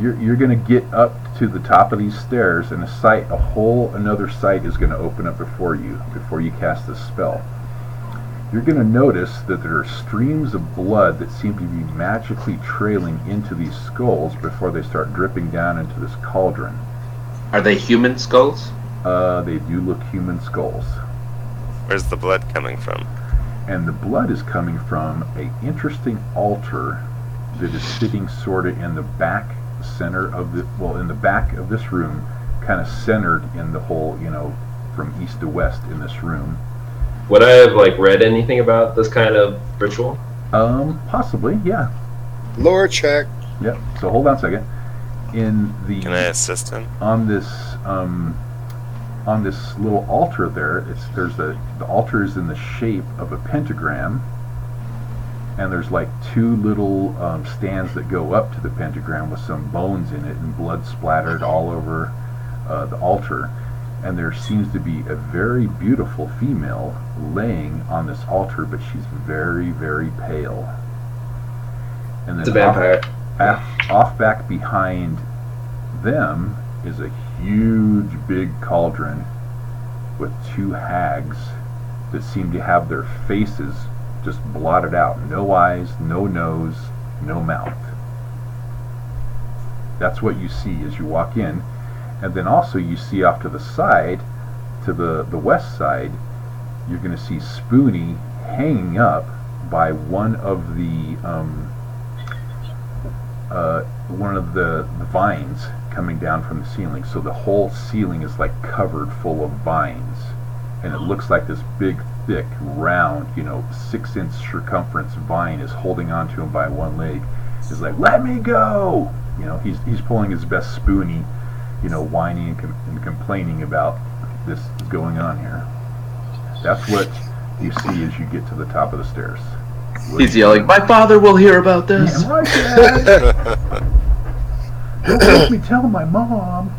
You're gonna get up to the top of these stairs, and another sight is gonna open up before you cast this spell. You're gonna notice that there are streams of blood that seem to be magically trailing into these skulls before they start dripping down into this cauldron. Are they human skulls? They do look human skulls. Where's the blood coming from? And the blood is coming from an interesting altar that is sitting sort of in the back center of in the back of this room, kind of centered in the whole, from east to west in this room. Would I have read anything about this kind of ritual? Possibly, yeah. Lore check. Yep. So hold on a second. Can I assist him? On this little altar there, the altar is in the shape of a pentagram, and there's like two little stands that go up to the pentagram with some bones in it and blood splattered all over the altar. And there seems to be a very beautiful female laying on this altar, but she's very, very pale. And then It's a vampire. off back behind them is a huge big cauldron with two hags that seem to have their faces just blotted out. No eyes, no nose, no mouth. That's what you see as you walk in. And then also you see off to the side, to the west side, you're going to see Spoonie hanging up by one of the vines coming down from the ceiling. So the whole ceiling is like covered full of vines, and it looks like this big, thick, round, 6-inch circumference vine is holding onto him by one leg. He's like, "Let me go!" He's pulling his best Spoonie, whining and complaining about this going on here. That's what you see as you get to the top of the stairs. He's yelling, "My father will hear about this!" Yeah, my dad! Don't make me tell my mom.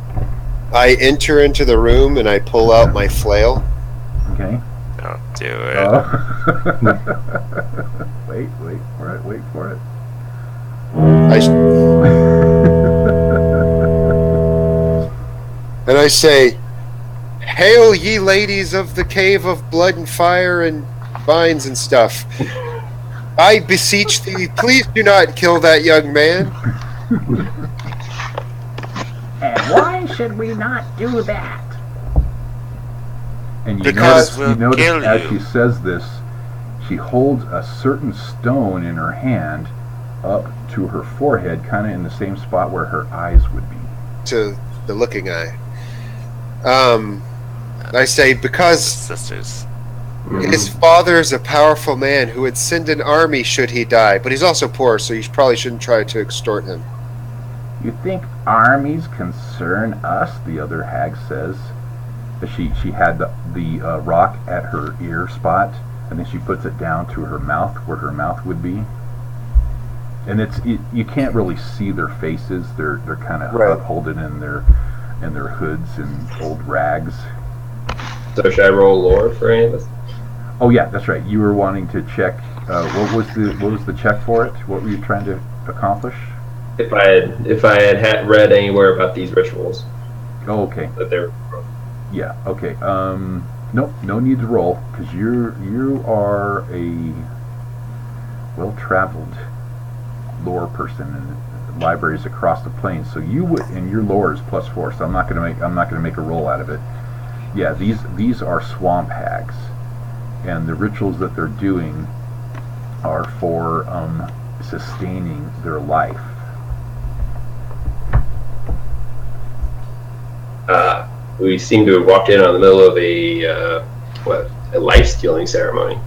I enter into the room and I pull out my flail. Okay. Don't do it. Wait for it. And I say, "Hail ye ladies of the cave of blood and fire and vines and stuff. I beseech thee, please do not kill that young man." And why should we not do that? And you Because notice kill as you. she says this, she holds a certain stone in her hand up to her forehead, kind of in the same spot where her eyes would be. To the looking eye. I say, because Sisters. his father's a powerful man who would send an army should he die, but he's also poor, so you probably shouldn't try to extort him. You think armies concern us? The other hag says. She had the rock at her ear spot, and then she puts it down to her mouth, where her mouth would be. And you can't really see their faces. They're kind of Right. holding in their hoods and old rags. So should I roll lore for any of this? Oh yeah, that's right. You were wanting to check. What was the check for it? What were you trying to accomplish? If I had read anywhere about these rituals Oh, okay. that they're Yeah. Okay. Nope. No need to roll because you are a well-traveled lore person in libraries across the plains. So you would, and your lore is +4. So I'm not gonna make a roll out of it. Yeah. These are swamp hags, and the rituals that they're doing are for sustaining their life. we seem to have walked in on the middle of a life stealing ceremony.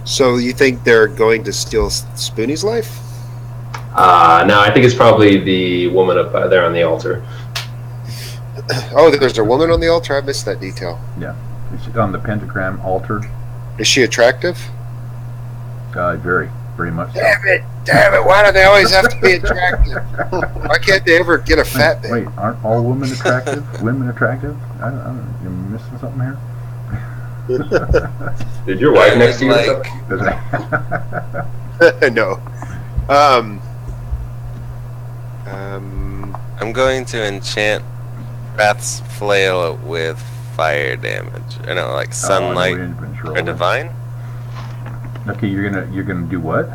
So you think they're going to steal Spoonie's life? No, I think it's probably the woman up there on the altar. Oh, there's a woman on the altar? I missed that detail. Yeah. It's on the pentagram altar. Is she attractive? Very, very much so. Damn it, why do they always have to be attractive? Why can't they ever get a fat baby? Wait, aren't all women attractive? Women attractive? I don't you're missing something here? Did your wife next to you? Like, No. I'm going to enchant Wrath's Flail with fire damage. I know, like sunlight or divine. Okay, you're gonna do what?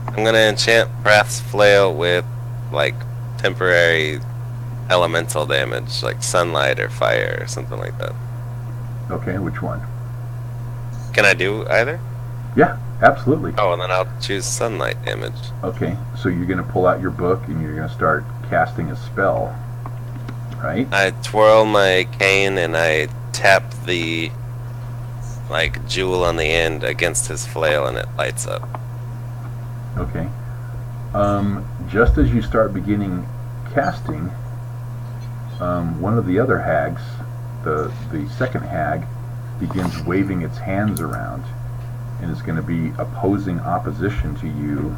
I'm gonna enchant Wrath's Flail with like temporary elemental damage, like sunlight or fire or something like that. Okay, which one? Can I do either? Yeah, absolutely. Oh, and then I'll choose sunlight damage. Okay, so you're gonna pull out your book and you're gonna start casting a spell, right? I twirl my cane and I tap the like jewel on the end against his flail and it lights up. Okay. Just as you start beginning casting, one of the other hags, the second hag, begins waving its hands around and is going to be opposing opposition to you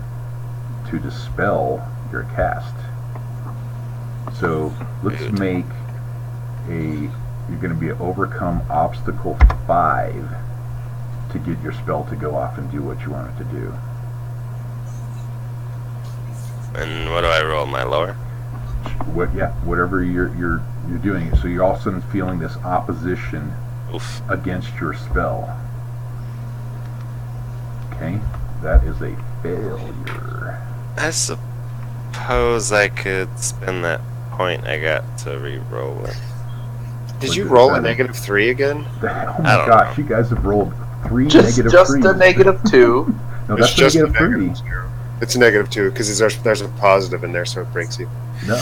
to dispel your cast. So let's Good. make you're going to be an overcome obstacle 5 to get your spell to go off and do what you want it to do. And what do I roll? My lower? Whatever you're doing. So you're all of a sudden feeling this opposition Oof. against your spell. Okay, that is a failure. I suppose I could spend that point I got to re-roll it. Did Was you it roll a better? -3 again? Oh I my don't gosh, know. you guys have rolled 3 Just negative a threes. -2. No, It's that's just a -3. -2. It's a -2 because there's a positive in there, so it breaks you. No,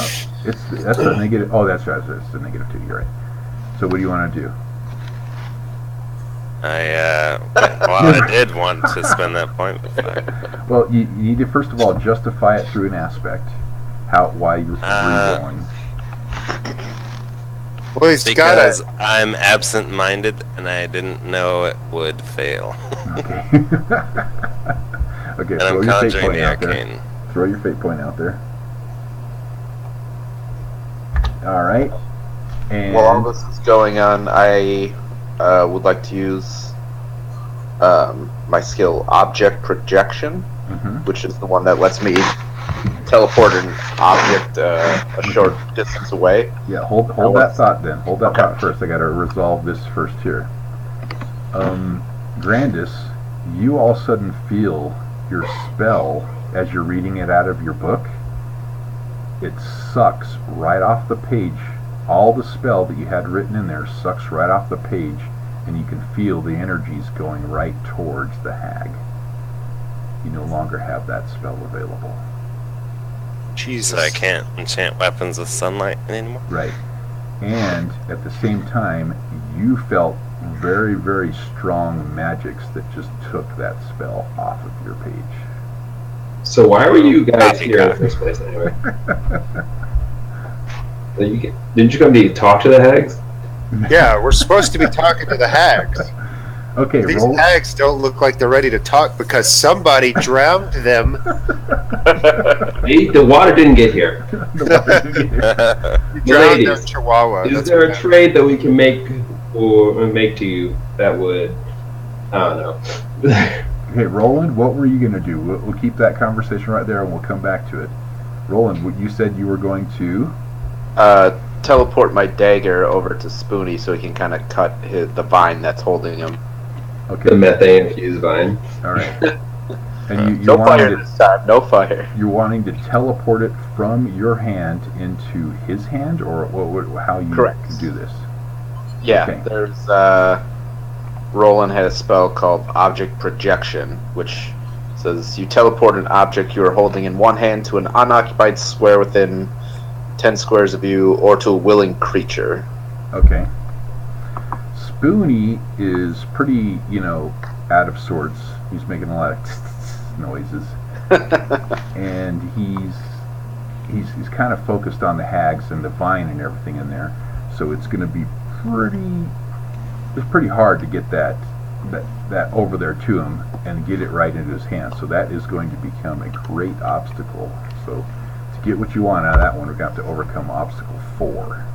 that's a negative. Oh, that's right. It's a -2. You're right. So what do you want to do? I did want to spend that point with fire. Well, you need to first of all justify it through an aspect. Why you're re-rolling. Well, he's got Because it. I'm absent-minded and I didn't know it would fail. Okay. Okay. And Throw I'm your fate conjuring point the out there. arcane. Throw your fate point out there. All right. And While all this is going on, I would like to use my skill Object Projection, Mhm. which is the one that lets me teleport an object a short distance away. Yeah, hold that thought then. Hold that thought first. I got to resolve this first here. Grandis, you all of a sudden feel your spell as you're reading it out of your book. It sucks right off the page. All the spell that you had written in there sucks right off the page, and you can feel the energies going right towards the hag. You no longer have that spell available. Jesus. So I can't enchant weapons with sunlight anymore? Right. And at the same time, you felt very, very strong magics that just took that spell off of your page. So why were you guys here in the first place anyway? Didn't you come to talk to the hags? Yeah, we're supposed to be talking to the hags. Okay, These roll. hags don't look like they're ready to talk because somebody drowned them. The water didn't get here. You drowned their chihuahua. Is That's there what a happened. trade that we can make to you that would, I don't know. Hey, Roland, what were you going to do? We'll keep that conversation right there, and we'll come back to it. Roland, what you said you were going to? Teleport my dagger over to Spoony so he can kind of cut the vine that's holding him. Okay. The methane fused vine. All right. And No fire this time. No fire. you're wanting to teleport it from your hand into his hand, or how you Correct. can do this? Yeah. Okay. There's Roland had a spell called Object Projection, which says you teleport an object you are holding in one hand to an unoccupied square within 10 squares of you, or to a willing creature. Okay. Spoony is pretty, out of sorts. He's making a lot of noises, and he's kind of focused on the hags and the vine and everything in there. So it's going to be pretty hard to get that over there to him and get it right into his hand. So that is going to become a great obstacle. So to get what you want out of that one, we're going to have to overcome obstacle 4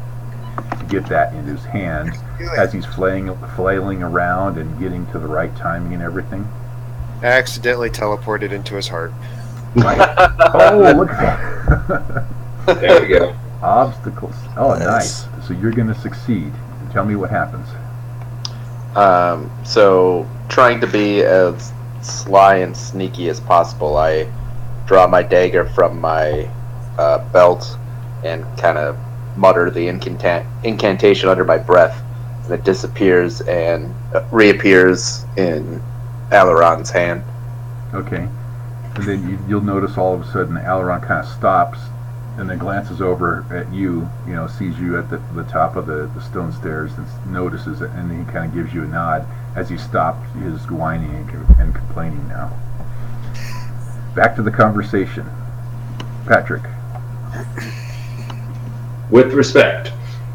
to get that into his hand as he's flailing around and getting to the right timing and everything. I accidentally teleported into his heart. Right. Oh, look at that. There we go. Obstacles. Oh, Nice. nice. So you're going to succeed. Tell me what happens. So trying to be as sly and sneaky as possible, I draw my dagger from my belt and kind of mutter the incantation under my breath, and it disappears and reappears in Aileron's hand. Okay. And then you'll notice all of a sudden Aileron kind of stops and then glances over at you, sees you at the top of the stone stairs and notices it, and then he kind of gives you a nod as he stopped his whining and complaining now. Back to the conversation. Patrick. With respect,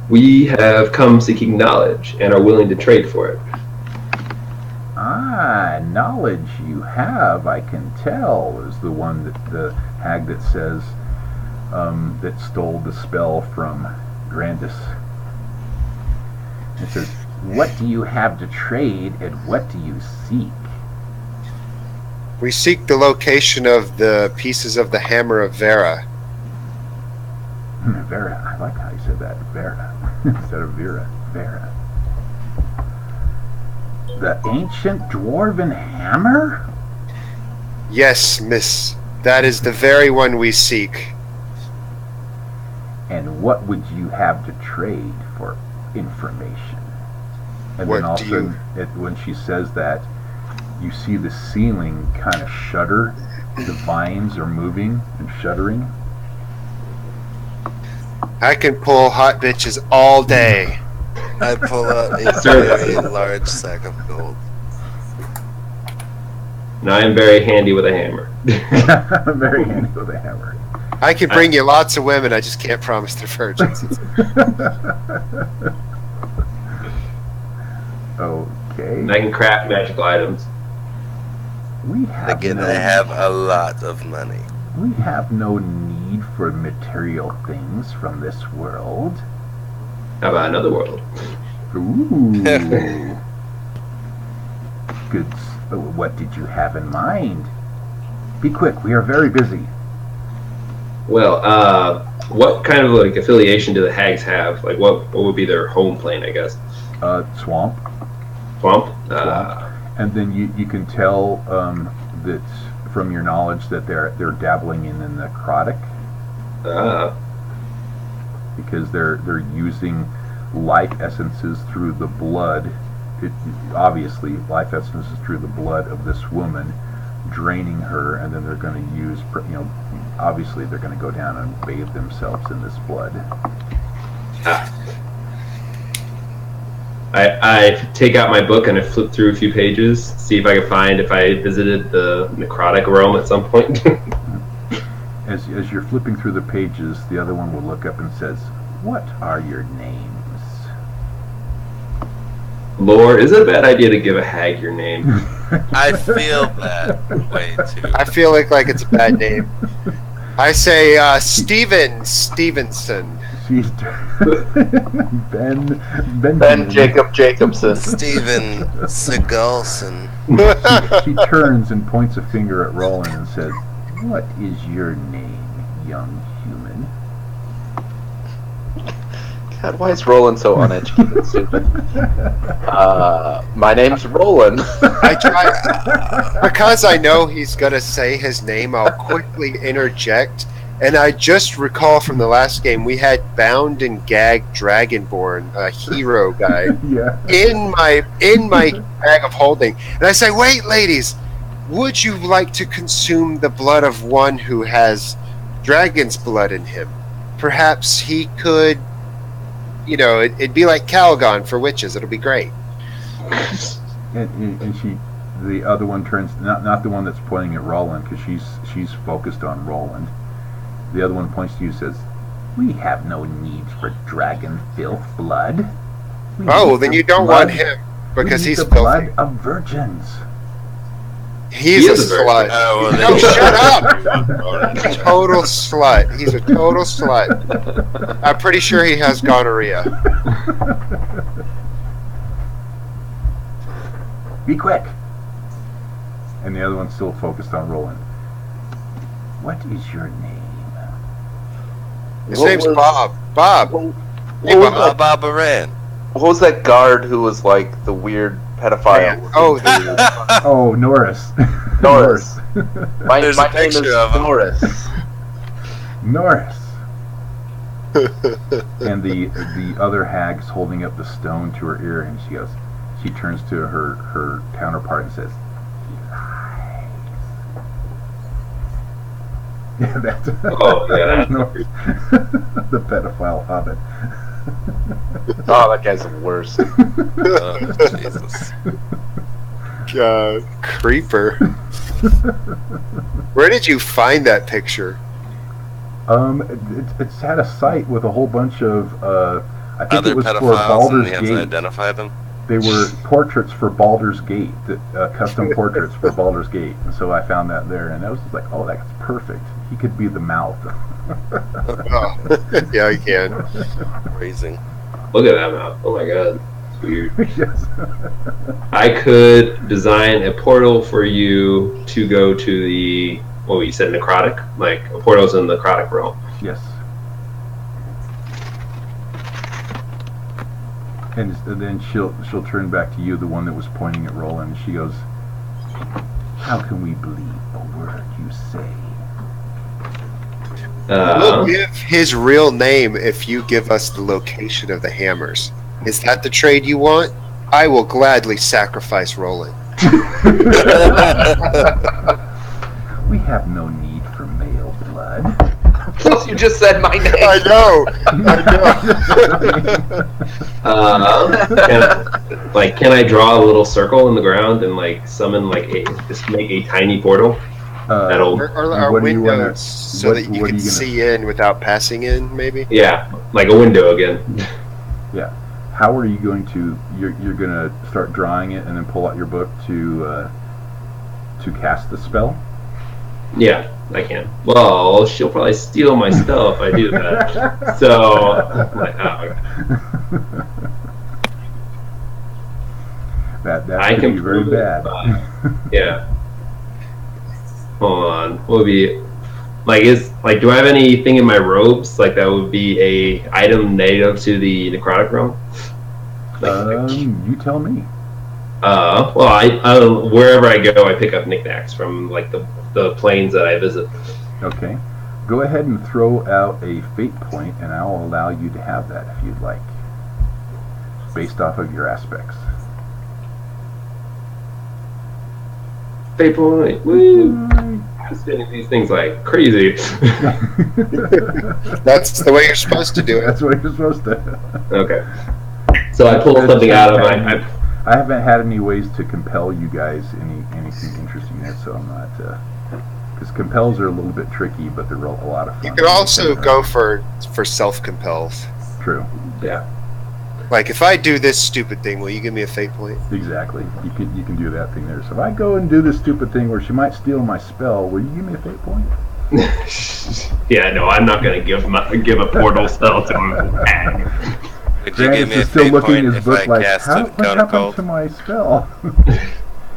we have come seeking knowledge and are willing to trade for it. Ah, knowledge you have, I can tell, is the one that the hag that says that stole the spell from Grandis. It says, what do you have to trade and what do you seek? We seek the location of the pieces of the hammer of Vera. Vera, I like how you said that. Vera, instead of Vera. Vera. The ancient dwarven hammer? Yes, miss. That is the very one we seek. And what would you have to trade for information? And What then all of do a you- sudden, when she says that, you see the ceiling kind of shudder. The vines are moving and shuddering. I can pull hot bitches all day. I pull out a Sir. very large sack of gold. And I am very handy with a hammer. Very handy with a hammer. I can bring you lots of women, I just can't promise they're virgins. Okay. And I can craft magical items. We have Again, no, I have a lot of money. we have no need for material things from this world. How about another world? Ooh. Good. What did you have in mind? Be quick, we are very busy. Well, what kind of affiliation do the hags have? Like, what would be their home plane? I guess Swamp. swamp. And then you can tell that from your knowledge that they're dabbling in the necrotic, because they're using life essences through the blood. Obviously, life essences through the blood of this woman, draining her, and then they're going to use, obviously they're going to go down and bathe themselves in this blood. I take out my book and I flip through a few pages, see if I can find if I visited the necrotic realm at some point. As you're flipping through the pages, the other one will look up and says, What are your names? Lore, is it a bad idea to give a hag your name? I feel that way too. I feel like it's a bad name. I say Stevenson. She's Ben Jacob Jacobson. Steven Seagalson. She turns and points a finger at Roland and says, "What is your name, young human?" God, why is Roland so uneducated and stupid? My name's Roland. I try because I know he's gonna say his name. I'll quickly interject, and I just recall from the last game we had bound and gagged Dragonborn, a hero guy, Yeah. in my bag of holding, and I say, "Wait, ladies, would you like to consume the blood of one who has dragon's blood in him? Perhaps he could." You know, it'd be like Calgon for witches. It'll be great. And the other one turns, not the one that's pointing at Roland, because she's focused on Roland. The other one points to you and says, "We have no need for dragon filth blood. We Oh, need then the you don't blood- want him because we need he's the filthy. blood of virgins." He's He a is a virgin. slut. Oh, well, No, then- shut up! Total slut. He's a total slut. I'm pretty sure he has gonorrhea. Be quick. And the other one's still focused on Roland. What is your name? His What name's was- Bob. Bob. Hey, What was Bob. Bob Moran. What was that guard who was like the weird pedophile? Oh, Oh, Norris. Norris. My There's a name is picture of him. Norris. Norris. And the other hag's holding up the stone to her ear, and she turns to her counterpart and says, "He lies." Yeah, that's Oh, yeah. Norris. The pedophile hobbit. Oh, that guy's the worst. Oh, Jesus. creeper. Where did you find that picture? It's at a site with a whole bunch of I think Other it was for pedophiles, and Baldur's you have to Gate. identify them. They were portraits for Baldur's Gate, custom portraits for Baldur's Gate. And so I found that there, and I was just like, "Oh, that's perfect. He could be the mouth." Oh, yeah, I can. Raising. Look at that mouth. Oh my god. It's weird. Yes. I could design a portal for you to go to the, what you said, necrotic? Like, a portal's in the necrotic realm. Yes. And then she'll turn back to you, the one that was pointing at Roland. She goes, "How can we believe a word you say?" We'll give his real name if you give us the location of the hammers. Is that the trade you want? I will gladly sacrifice Roland. We have no need for male blood. Plus, you just said my name. I know. Can I draw a little circle in the ground and like summon just make a tiny portal? That old, Or our What do you wanna- windows so what- that you what are can you gonna- see in without passing in, maybe? yeah, like a window again. Yeah. How are you going to? You're going to start drawing it and then pull out your book to cast the spell. Yeah, I can. Well, she'll probably steal my spell if I do that. So, I'm like, oh, okay. That I could can be very prove it bad. yeah. Hold on. What would be do I have anything in my robes that would be a item native to the necrotic realm? You tell me. Well, I wherever I go, I pick up knickknacks from the planes that I visit. Okay. Go ahead and throw out a fate point, and I'll allow you to have that if you'd like, based off of your aspects. Fate point. Woo! I'm spinning these things like crazy. That's the way you're supposed to do it. That's what you're supposed to. Okay. So I pull something out of my. I haven't had any ways to compel you guys anything interesting yet, so I'm not. Because compels are a little bit tricky, but they're a lot of fun. You could also go for self-compels. True. Yeah. Like, if I do this stupid thing, will you give me a fate point? Exactly. You can do that thing there. So if I go and do this stupid thing where she might steal my spell, will you give me a fate point? Yeah, no, I'm not going to give a portal spell to a hag. Would you give Grant me a is still fate looking point in his if book I like, casted what Cone of happened Cold? to my spell?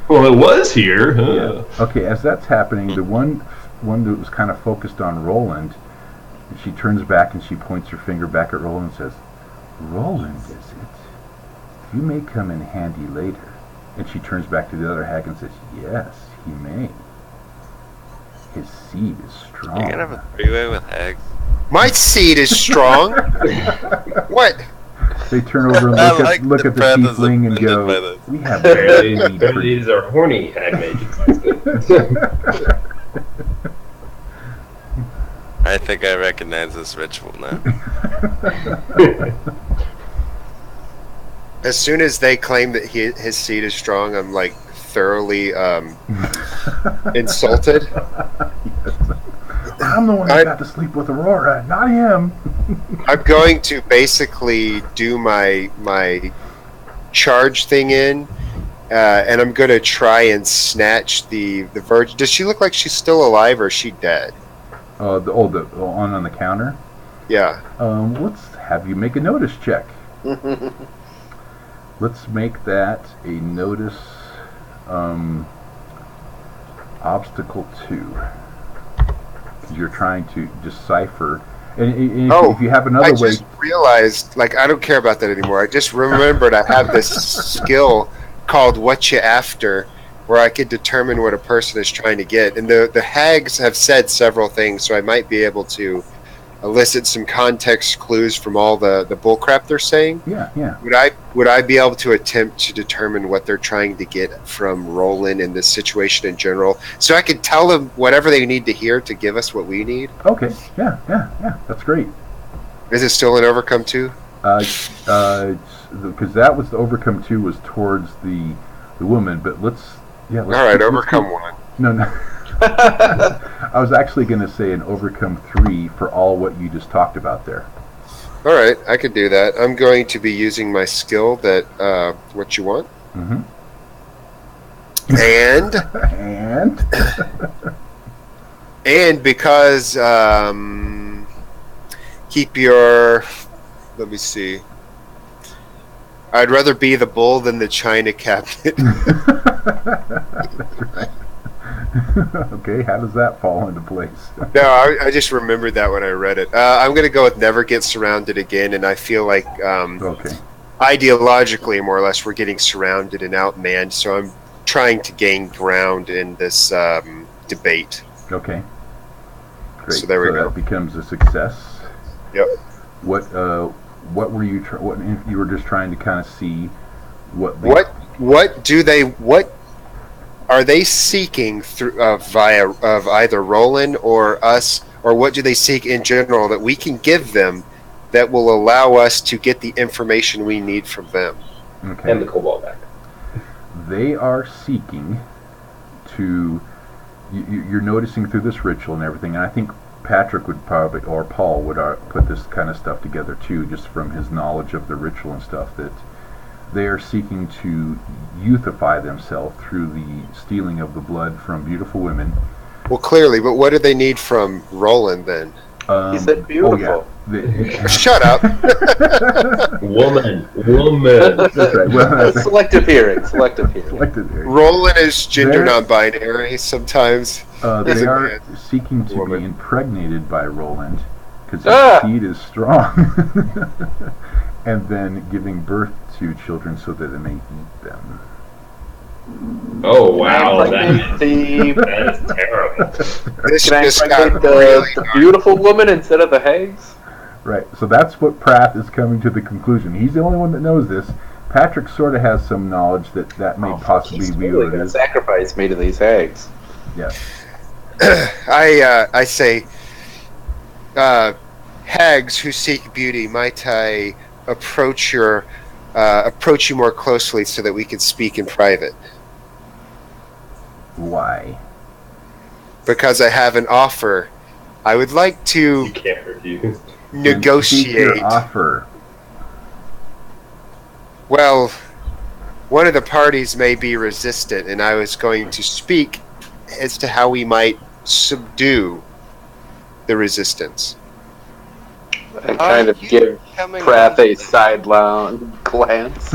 Well, it was here. Yeah. Okay, as that's happening, the one that was kind of focused on Roland, she turns back and she points her finger back at Roland and says, "Roland, is it? You may come in handy later." And she turns back to the other hag and says, "Yes, he may. His seed is strong." You're gonna have a three-way with hags. My seed is strong. What? They turn over and I look like at the the breath is tiefling and offended by go, this. "We have Apparently, barely apparently these are horny hag mages. That's good. I think I recognize this ritual now. As soon as they claim that his seed is strong, I'm like thoroughly insulted. I'm the one that got to sleep with Aurora, not him. I'm going to basically do my charge thing in, and I'm going to try and snatch the virgin. Does she look like she's still alive, or is she dead? The on the counter. Yeah. Let's have you make a notice check. Let's make that a notice obstacle 2. You're trying to decipher, and if you have another I way. just realized, like, I don't care about that anymore. I just remembered I have this skill called "What You After," where I could determine what a person is trying to get. And the hags have said several things, so I might be able to elicit some context clues from all the bullcrap they're saying. Yeah. Would I be able to attempt to determine what they're trying to get from Roland in this situation in general, so I can tell them whatever they need to hear to give us what we need? Okay. Yeah. That's great. Is it still an overcome 2? Because that was the overcome 2 was towards the woman, but let's All right, overcome 1. No. I was actually going to say an overcome 3 for all what you just talked about there. All right, I could do that. I'm going to be using my skill that what you want. Mm-hmm. And because keep your. Let me see. I'd rather be the bull than the china cabinet. That's right. Okay, how does that fall into place? No, I just remembered that when I read it. I'm going to go with never get surrounded again, and I feel like Okay. ideologically, more or less, we're getting surrounded and outmanned, so I'm trying to gain ground in this debate. Okay. Great. So there we go. That becomes a success. Yep. What were you? What you were just trying to kind of see? What are they seeking through via of either Roland or us, or what do they seek in general that we can give them that will allow us to get the information we need from them? Okay. And the cobalt back. They are seeking to. You're noticing through this ritual and everything, and I think Patrick would probably, or Paul would put this kind of stuff together too, just from his knowledge of the ritual and stuff, that they are seeking to youthify themselves through the stealing of the blood from beautiful women. Well, clearly, but what do they need from Roland then? He said beautiful. Shut up. Woman. That's right. Well, Selective hearing. Selective hearing. selected there. Roland is gender They're- non-binary sometimes. They a are man. seeking to Woman. be impregnated by Roland because Ah! his seed is strong, and then giving birth to children so that they may eat them. Oh, wow. Impregnate That is terrible. This Can I just impregnate got the really dark. beautiful woman instead of the hags? Right. So that's what Prath is coming to the conclusion. He's the only one that knows this. Patrick sort of has some knowledge that may possibly He's be really what it gonna is. sacrifice me to these hags. Yes. I say, hags who seek beauty, might I approach you more closely so that we can speak in private? Why? Because I have an offer. I would like You to can't refuse. Then seek negotiate. your offer. Well, one of the parties may be resistant, and I was going to speak as to how we might subdue the resistance. I kind of give Prath a sidelong glance.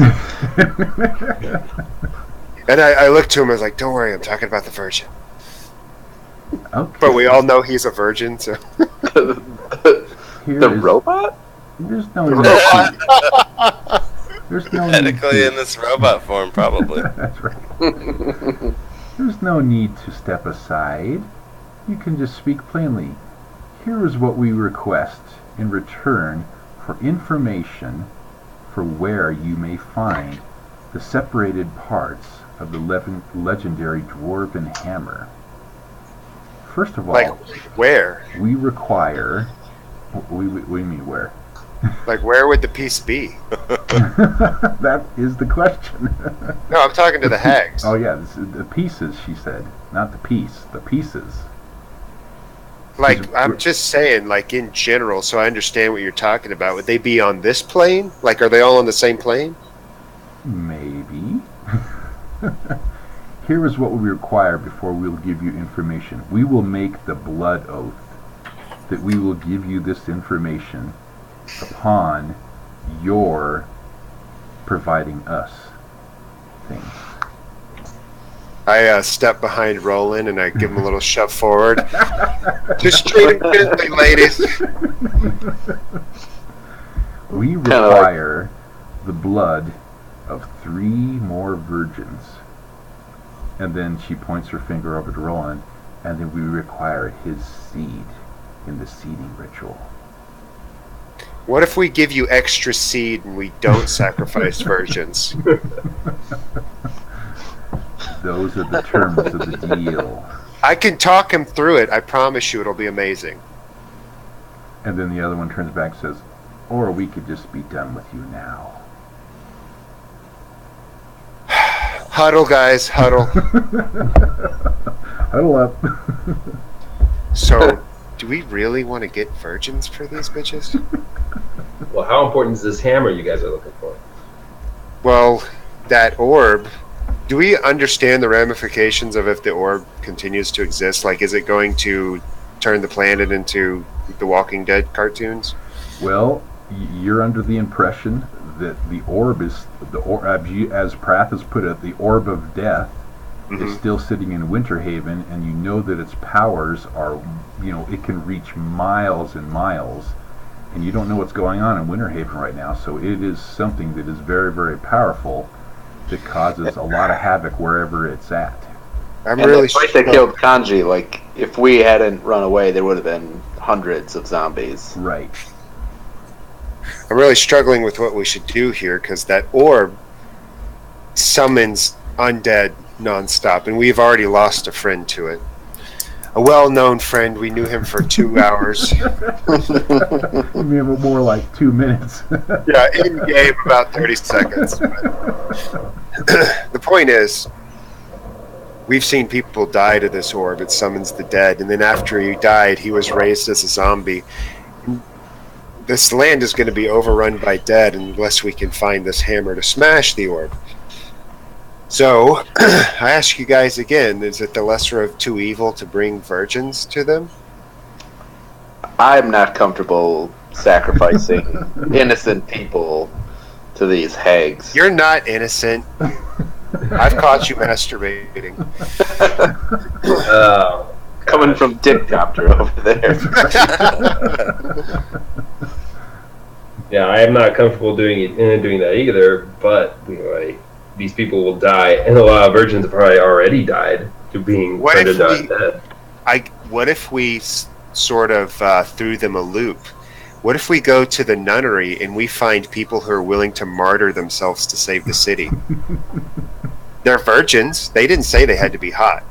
And I looked to him, I was like, don't worry, I'm talking about the virgin. Okay. But we all know he's a virgin, so... The robot? There's no need to, there's no need Technically to, in this robot form, probably. that's right. There's no need to step aside. You can just speak plainly. Here is what we request in return for information for where you may find the separated parts of the legendary dwarven hammer. First of all, Like, where? we require... We mean where? Like, where would the piece be? That is the question. No, I'm talking to the hags. Oh yeah, this is the pieces, she said. Not the piece, the pieces. Like, I'm just saying, like, in general, so I understand what you're talking about. Would they be on this plane? Like, are they all on the same plane? Maybe. Here is what we require before we'll give you information. We will make the blood oath that we will give you this information upon your providing us things. I step behind Roland and I give him a little shove forward. Just treat him gently, ladies. We require the blood of 3 more virgins. And then she points her finger over to Roland, and then we require his seed in the seeding ritual. What if we give you extra seed and we don't sacrifice virgins? Those are the terms of the deal. I can talk him through it. I promise you it'll be amazing. And then the other one turns back and says, or we could just be done with you now. Huddle, guys, huddle. Huddle up. So, do we really want to get virgins for these bitches? Well, how important is this hammer you guys are looking for? Well, that orb, do we understand the ramifications of if the orb continues to exist? Like, is it going to turn the planet into the Walking Dead cartoons? Well, you're under the impression that the orb is, as Prath has put it, the orb of death is still sitting in Winterhaven, and you know that its powers are, it can reach miles and miles, and you don't know what's going on in Winterhaven right now, so it is something that is very, very powerful that causes a lot of havoc wherever it's at. I'm And really the fight that killed Kanji, like, if we hadn't run away, there would have been hundreds of zombies. Right. I'm really struggling with what we should do here, because that orb summons undead nonstop, and we've already lost a friend to it. A well-known friend. We knew him for 2 hours. Maybe more like 2 minutes. Yeah, in game about 30 seconds. The point is, we've seen people die to this orb. It summons the dead, and then after he died, he was raised as a zombie. This land is going to be overrun by dead unless we can find this hammer to smash the orb. So, I ask you guys again, is it the lesser of 2 evil to bring virgins to them? I'm not comfortable sacrificing innocent people to these hags. You're not innocent. I've caught you masturbating. Coming from Dickcopter over there. Yeah, I am not comfortable doing that either. But these people will die, and a lot of virgins have probably already died to being rendered dead. What if we sort of threw them a loop? What if we go to the nunnery and we find people who are willing to martyr themselves to save the city? They're virgins. They didn't say they had to be hot.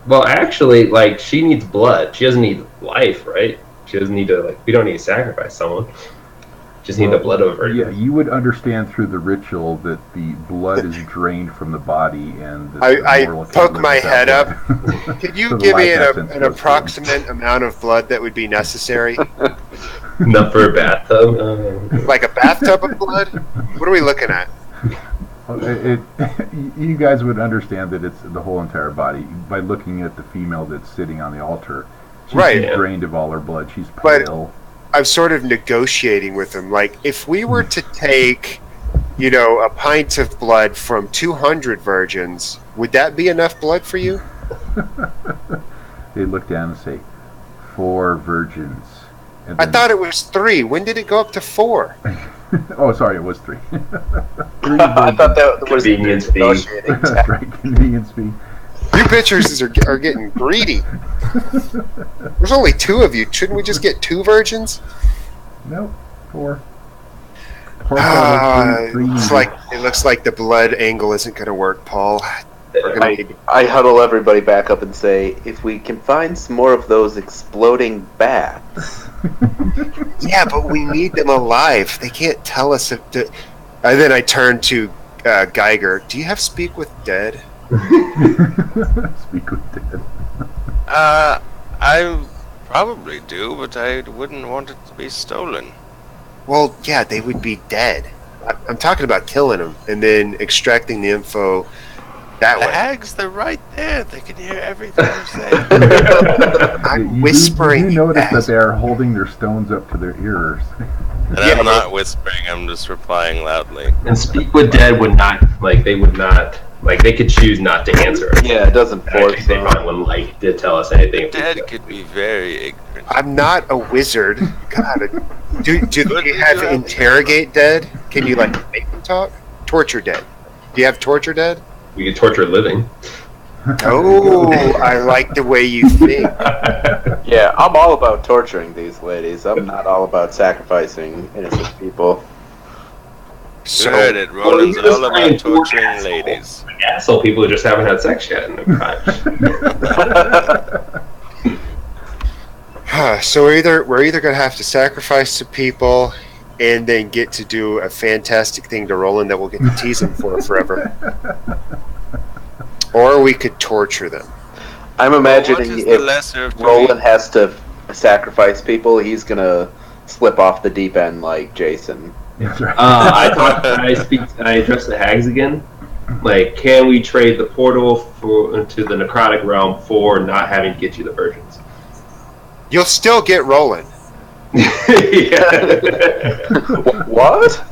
Well, actually, she needs blood. She doesn't need life, right? She doesn't need to, we don't need to sacrifice someone. Just need the blood of a virgin. Yeah, you would understand through the ritual that the blood is drained from the body, and I poke my head up. Could you So the give me life essence an goes approximate amount of blood that would be necessary? Enough for a bathtub? Like a bathtub of blood? What are we looking at? you guys would understand that it's the whole entire body by looking at the female that's sitting on the altar. She's Right. drained of all her blood. She's But- pale. I'm sort of negotiating with him. Like, if we were to take, a pint of blood from 200 virgins, would that be enough blood for you? They look down and say, 4 virgins. And I then- thought it was 3. When did it go up to 4? Oh, sorry, it was 3. 3 I thought that was Convenience fee. negotiating. That's right, convenience fee. You bitches are getting greedy. There's only 2 of you. Shouldn't we just get 2 virgins? Nope, 4. It looks like the blood angle isn't going to work, Paul. We're gonna need- I huddle everybody back up and say, if we can find some more of those exploding bats. Yeah, but we need them alive. They can't tell us if. And then I turn to Geiger. Do you have Speak with Dead? Speak with dead. I probably do, but I wouldn't want it to be stolen. Well, yeah, they would be dead. I'm talking about killing them and then extracting the info that The way. hags, they're right there. They can hear everything you say. I'm whispering. You notice that. that they are holding their stones up to their ears. And Yeah, I'm not whispering, I'm just replying loudly. And Speak with Dead would not, they would not, they could choose not to answer us. Yeah, it doesn't I don't force think they them. probably wouldn't like to tell us anything. if we Dead did. could be very ignorant. I'm not a wizard. God, do But you you have have- interrogate dead? Can you make them talk? Torture dead. Do you have torture dead? We could torture living. Oh, I like the way you think. Yeah, I'm all about torturing these ladies. I'm not all about sacrificing innocent people. So Heard it. Roland's Well, you all just about find poor torturing assholes. ladies. Asshole people who just haven't had sex yet in a crotch. So we're either gonna have to sacrifice some people and then get to do a fantastic thing to Roland that we'll get to tease him for forever, or we could torture them. I'm What imagining is the if lesser of two Roland evils? has to sacrifice people, he's gonna slip off the deep end like Jason. That's right. I address the hags again. Can we trade the portal to the necrotic realm for not having to get you the virgins? You'll still get Roland. Yeah. What?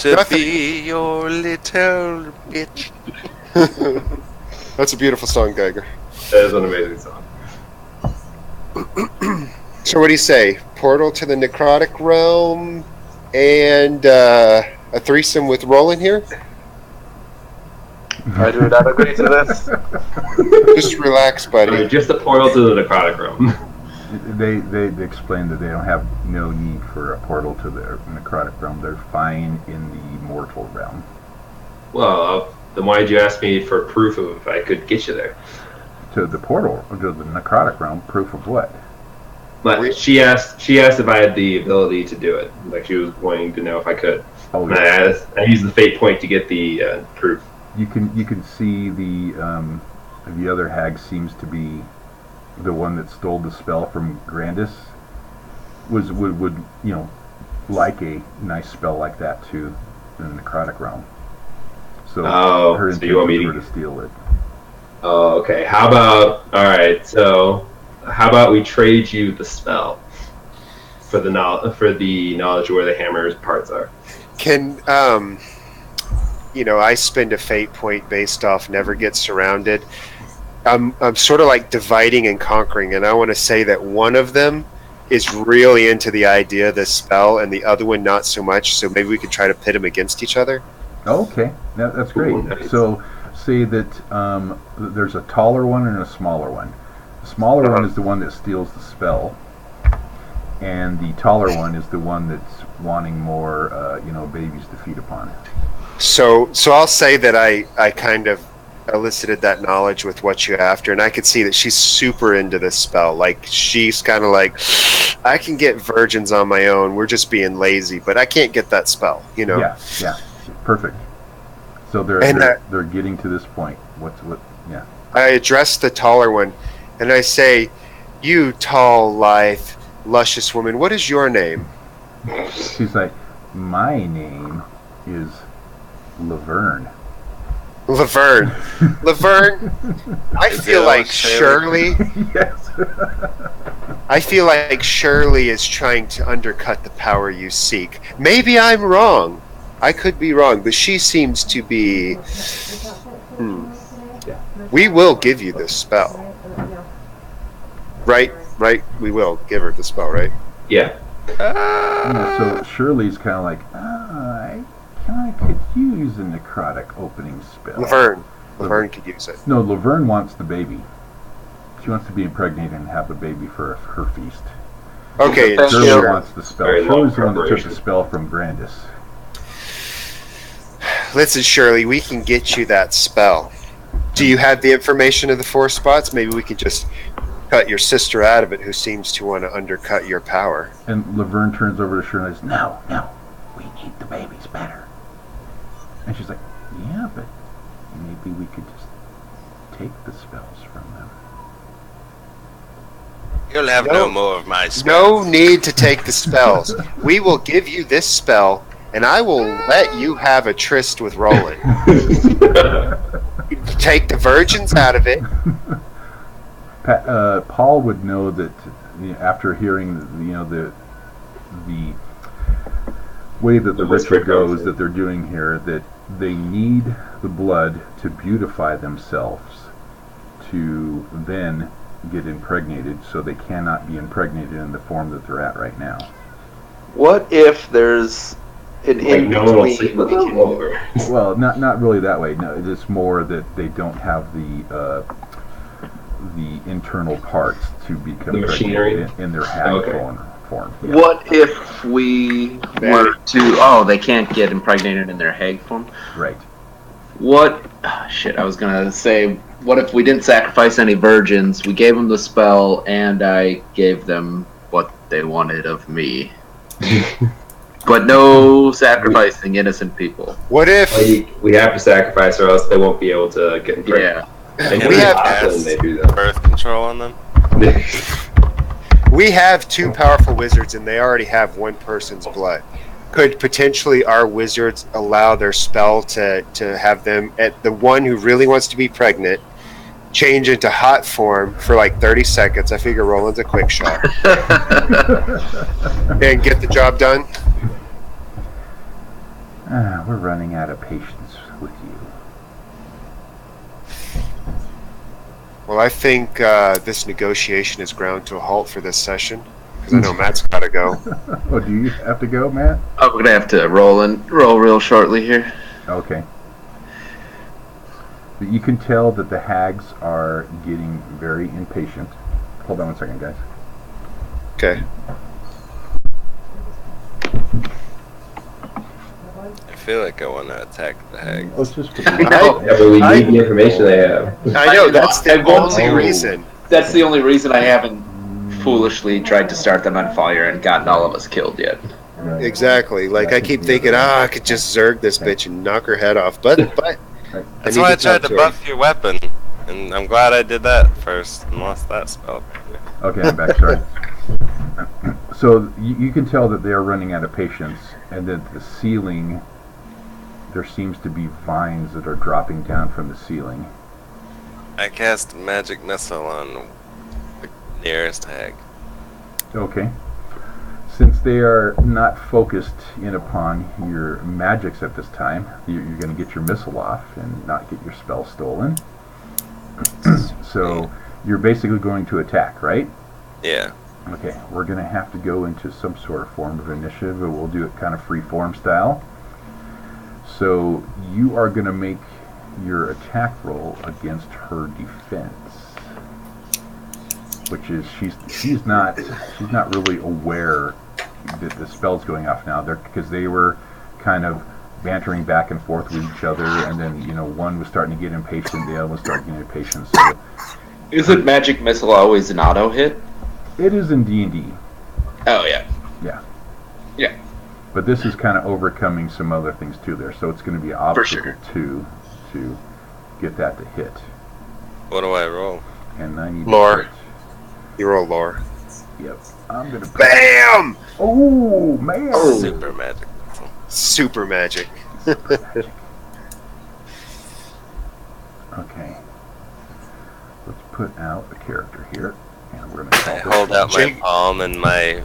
To Nothing. be your little bitch. That's a beautiful song, Geiger. That is an amazing song. So what do you say? Portal to the necrotic realm and a threesome with Roland here? I do not agree to this. Just relax, buddy. Just the portal to the necrotic realm. They explain that they don't have no need for a portal to the necrotic realm. They're fine in the mortal realm. Well, then why did you ask me for proof of if I could get you there? To the portal, to the necrotic realm, proof of what? But she asked if I had the ability to do it. She was wanting to know if I could. Oh, And I used the fate point to get the proof. you can see the other hag seems to be the one that stole the spell from Grandis. Would like a nice spell like that too in the necrotic realm. So her so you want me intentions to? were to steal it. Oh, okay. How about we trade you the spell for the knowledge where the hammer's parts are? Can I spend a fate point based off never get surrounded. I'm sort of like dividing and conquering, and I want to say that one of them is really into the idea of this spell, and the other one not so much. So maybe we could try to pit them against each other. Okay, that's great. Ooh, nice. So say that there's a taller one and a smaller one. The smaller one is the one that steals the spell, and the taller one is the one that's wanting more, babies to feed upon. So I'll say that I kind of elicited that knowledge with what you're after, and I could see that she's super into this spell. Like, she's kind of like, I can get virgins on my own. We're just being lazy, but I can't get that spell. Yeah, perfect. So they're getting to this point. Yeah. I address the taller one, and I say, "You tall, lithe, luscious woman, what is your name?" She's like, my name is Laverne. Laverne, I Is feel it like all Shirley? Shirley. Yes. I feel like Shirley is trying to undercut the power you seek. Maybe I'm wrong. I could be wrong, but she seems to be. We will give you this spell. Right. We will give her the spell, right? Yeah. Yeah, so Shirley's kind of like, I could use a necrotic opening spell. Laverne could use it. No, Laverne wants the baby. She wants to be impregnated and have a baby for her feast. Okay, Thank Shirley you. wants the spell. Very long Shirley's the one that took the preparation. spell from Grandis. listen, Shirley, we can get you that spell. Do you have the information of the 4 spots? Maybe we could just cut your sister out of it, who seems to want to undercut your power. And Laverne turns over to Shirley and says, No, we need the babies better. And she's like, yeah, but maybe we could just take the spells from them. You'll have no more of my spells. No need to take the spells. We will give you this spell, and I will let you have a tryst with Roland. Take the virgins out of it. Paul would know that after hearing the way that the ritual goes that they're doing here, that they need the blood to beautify themselves to then get impregnated, so they cannot be impregnated in the form that they're at right now. What if there's an in no one will sleep between? with them, or Well, not really that way. No, it's more that they don't have the internal parts to become The machinery? pregnant in their hag Okay. form. Yeah. What if we were to? Oh, they can't get impregnated in their hag form. Right. What? Shit, I was gonna say. What if we didn't sacrifice any virgins? We gave them the spell, and I gave them what they wanted of me. But no sacrificing innocent people. What if we have to sacrifice, or else they won't be able to get pregnant. Yeah. And We have often they do that. birth control on them? we have 2 powerful wizards and they already have 1 person's blood? Could potentially our wizards allow their spell to have them, at the one who really wants to be pregnant, change into hot form for like 30 seconds? I figure Roland's a quick shot. And get the job done? We're running out of patience with you. Well, I think this negotiation is ground to a halt for this session, because I know Matt's got to go. Oh, do you have to go, Matt? I'm gonna have to roll real shortly here. Okay. But you can tell that the hags are getting very impatient. Hold on one second, guys. Okay. I feel like I want to attack the hag. Let's just put I the know. Yeah, but we need the information they have. I know, that's the I won't only say- reason. That's the only reason I haven't foolishly tried to start them on fire and gotten all of us killed yet. Exactly. Like, I keep thinking, I could just zerg this bitch and knock her head off. But That's need why I to tried talk to to her. buff your weapon, and I'm glad I did that first and lost that spell. Okay, I'm back. Sorry. So you can tell that they are running out of patience, and that the ceiling, there seems to be vines that are dropping down from the ceiling. I cast magic missile on the nearest hag. Okay. Since they are not focused in upon your magics at this time, you're going to get your missile off and not get your spell stolen. So you're basically going to attack, right? Yeah. Okay, we're going to have to go into some sort of form of initiative, and we'll do it kind of free form style. So you are going to make your attack roll against her defense, which is she's not really aware that the spell's going off now. Because they were kind of bantering back and forth with each other, and then one was starting to get impatient, the other was starting to get impatient. So Isn't magic missile always an auto hit? it is in D&D. Oh yeah. Yeah. Yeah. But this is kind of overcoming some other things too there, so it's going to be obstacle sure. to get that to hit. What do I roll? And I need Lore. to hit. You roll lore. Yep. I'm going to BAM! Oh, man. Super magic missile. Super magic. Okay. Let's put out a character here, and we're gonna I call hold this out my Jake- palm, and my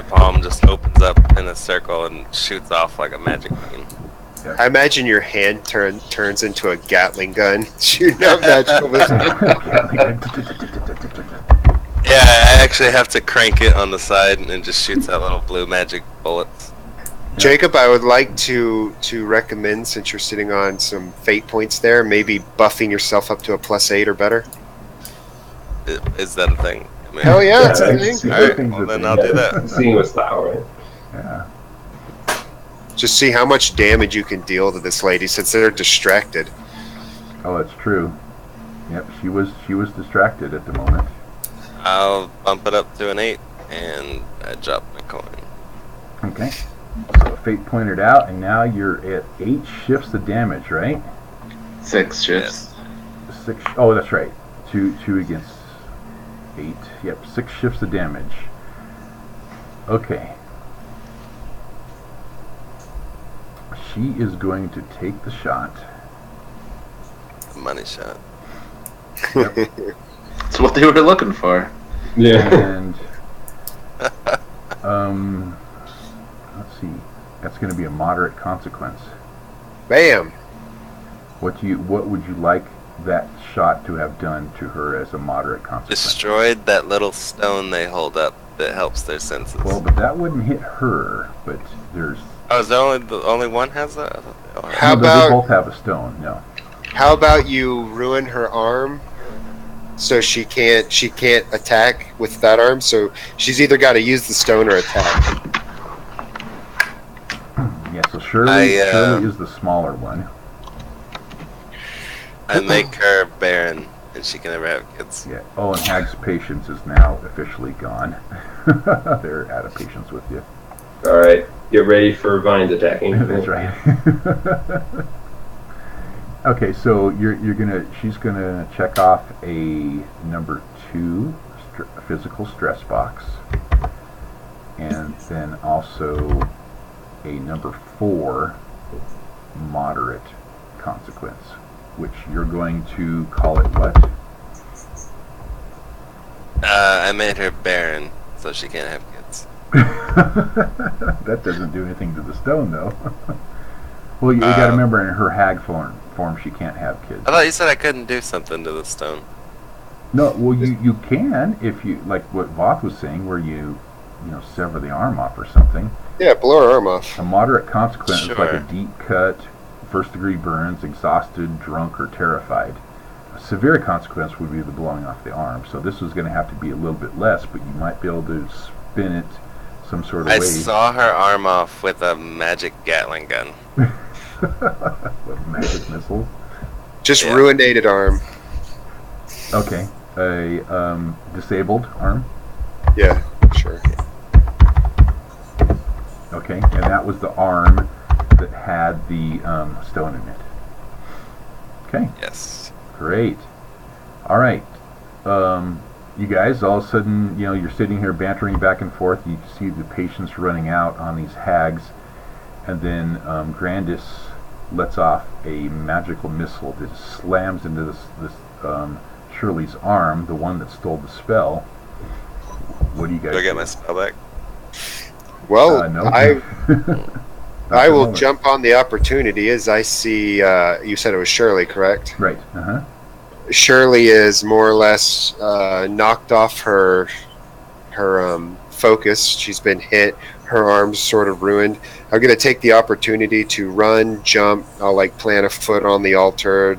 palm just opens up in a circle and shoots off like a magic beam. I imagine your hand turns into a Gatling gun, shooting out magical missiles. Yeah, I actually have to crank it on the side, and it just shoots out little blue magic bullets. Jacob, I would like to recommend, since you're sitting on some fate points there, maybe buffing yourself up to a +8 or better. Is that a thing? I mean, Hell yeah, it's a it's- thing. Alright, Things well that then they- I'll do that. Seeing with style, right? Yeah. Just see how much damage you can deal to this lady since they're distracted. Oh, that's true. Yep, she was distracted at the moment. I'll bump it up to an 8, and I drop my coin. Okay. So fate pointed out, and now you're at 8 shifts of damage, right? 6 shifts. 6. Oh, that's right. Two against 8. Yep, 6 shifts of damage. Okay. She is going to take the shot. The money shot. That's what they were looking for. Yeah. And let's see. That's going to be a moderate consequence. Bam! What would you like that shot to have done to her as a moderate consequence? Destroyed that little stone they hold up that helps their senses. Well, but that wouldn't hit her. But there's Oh, is there only one has that? I thought they all had How no, about- they both have a stone? No. How about you ruin her arm so she can't attack with that arm? So she's either got to use the stone or attack. Yeah. So Shirley I, Shirley is the smaller one. I make her barren, and she can never have kids. Yeah. Oh, and Hag's patience is now officially gone. They're out of patience with you. All right, get ready for vines attacking. That's right. Okay, so she's gonna check off a number 2 physical stress box, and then also a number 4 moderate consequence, which you're going to call it what? I made her barren, so she can't have kids. That doesn't do anything to the stone, though. Well, you got to remember, in her hag form, she can't have kids. I thought you said I couldn't do something to the stone. No, well, you can if you, like what Voth was saying, where you sever the arm off or something. Yeah, blow her arm off. A moderate consequence is like Sure. a deep cut, first-degree burns, exhausted, drunk, or terrified. A severe consequence would be the blowing off the arm. So this is going to have to be a little bit less, but you might be able to spin it some sort of I way. saw her arm off with a magic Gatling gun. With magic missiles. Just Yeah. ruinated arm. Okay, a disabled arm. Yeah, sure. Okay, and that was the arm that had the stone in it. Okay, Yes. great. All right, you guys, all of a sudden, you're sitting here bantering back and forth. You see the patience running out on these hags, and then Grandis lets off a magical missile that slams into this Shirley's arm, the one that stole the spell. What do you guys Do I get do? my spell back? Well, No. I Not at the will moment. jump on the opportunity as I see. You said it was Shirley, correct? Right. Uh-huh. Shirley is more or less knocked off her focus. She's been hit. Her arm's sort of ruined. I'm going to take the opportunity to run, jump. I'll plant a foot on the altar,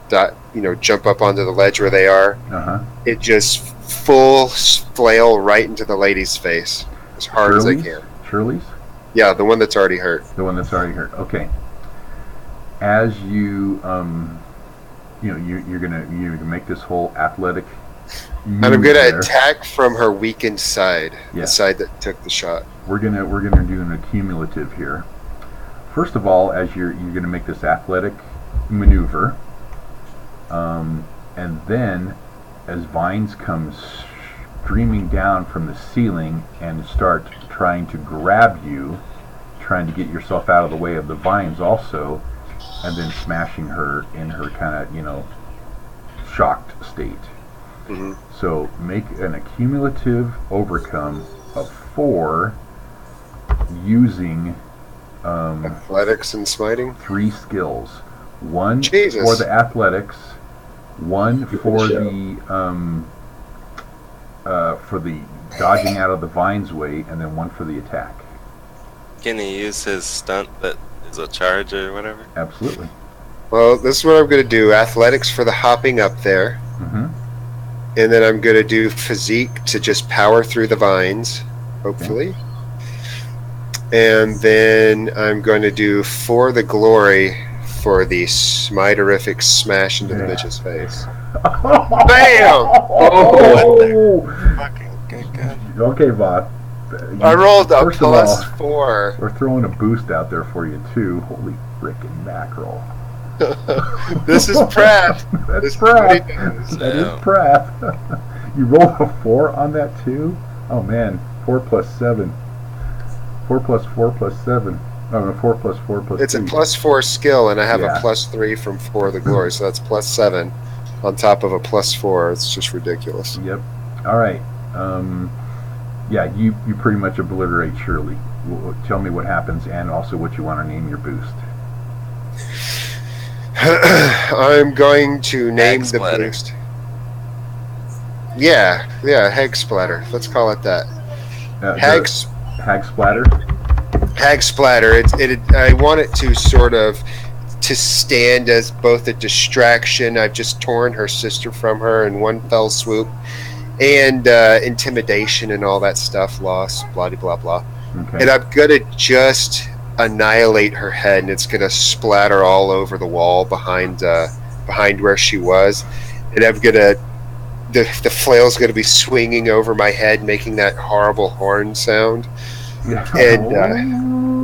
jump up onto the ledge where they are. Uh-huh. It just full flail right into the lady's face as hard as I can. Shirley's? Yeah, the one that's already hurt. The one that's already hurt. Okay. As you you're gonna make this whole athletic move And I'm going to there. attack from her weakened side, Yeah. the side that took the shot. We're gonna do an accumulative here. First of all, as you're gonna make this athletic maneuver, and then as vines come streaming down from the ceiling and start trying to grab you, trying to get yourself out of the way of the vines also, and then smashing her in her kind of shocked state. Mhm. So make an accumulative overcome of 4 using Athletics and smiting. 3 skills. 1 Jesus. for the athletics, 1 for the dodging out of the vines way, and then 1 for the attack. Can he use his stunt that is a charge or whatever? Absolutely. Well, this is what I'm going to do. Athletics for the hopping up there. Mm-hmm. And then I'm going to do physique to just power through the vines, hopefully. And then I'm going to do for the glory for the smiterific smash into the bitch's face. Bam! Oh! Fucking good. Okay, Voth. I rolled a First of all, +4. We're throwing a boost out there for you, too. Holy frickin' mackerel. This is Pratt. That's This is Pratt. what he does. That is Yeah. Pratt. You rolled a 4 on that, too? Oh, man. 4 plus 7. 4 plus 4 plus 7. Oh, no, 4 plus 4 plus It's a 3. +4 skill, and I have Yeah. a +3 from For the Glory, so that's +7 on top of a +4. It's just ridiculous. Yep. All right. Yeah, you pretty much obliterate Shirley. Tell me what happens and also what you want to name your boost. I'm going to name Hag the splatter. boost. Yeah, Hag Splatter. Let's call it that. Hag Hag Splatter? Hag Splatter. I want it to sort of to stand as both a distraction. I've just torn her sister from her in one fell swoop, and intimidation and all that stuff. Loss, blah blah blah. Okay. And I'm gonna just annihilate her head, and it's gonna splatter all over the wall behind where she was, and I'm gonna. The flail's going to be swinging over my head, making that horrible horn sound. Yeah. And,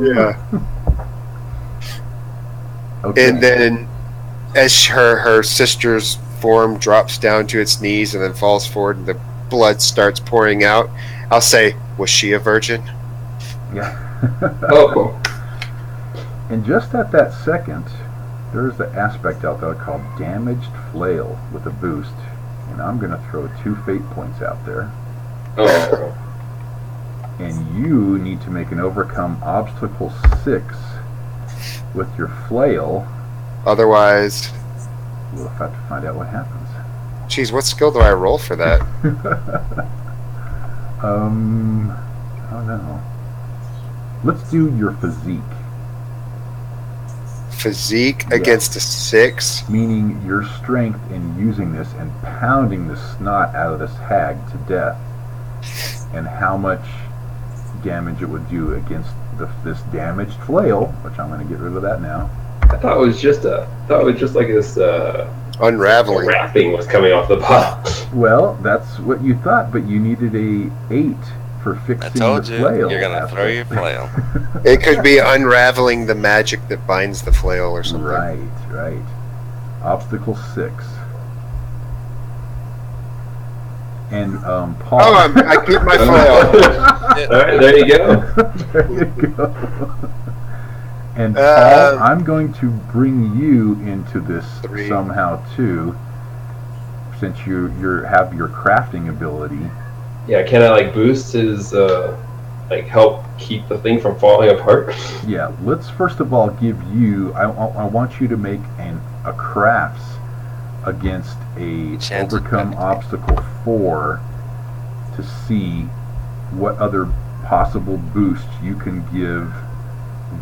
yeah. Okay. And then, as her sister's form drops down to its knees and then falls forward, and the blood starts pouring out, I'll say, "Was she a virgin?" Yeah. Oh. And just at that second, there's the aspect out there called Damaged Flail with a boost. And I'm going to throw 2 fate points out there. Oh. And you need to make an overcome obstacle 6 with your flail. Otherwise, We'll have to find out what happens. geez, what skill do I roll for that? I don't know. Let's do your physique. Physique Yeah. against a 6. Meaning your strength in using this and pounding the snot out of this hag to death, and how much damage it would do against this damaged flail, which I'm going to get rid of that now. I thought it was just like this Unraveling. wrapping was coming off the bottom. Well, that's what you thought, but you needed a 8 for I fixing told the you, flail. you're gonna throw your aspect. flail. It could be unraveling the magic that binds the flail or something. Right. Obstacle 6. And Paul. Oh, I get my flail. All right, there you go. There you go. And Paul, I'm going to bring you into this 3. somehow too, since you have your crafting ability. Yeah, can I like boost his help keep the thing from falling apart? Yeah, let's first of all give you. I want you to make a crafts against a Enchanted overcome crafting. obstacle 4 to see what other possible boosts you can give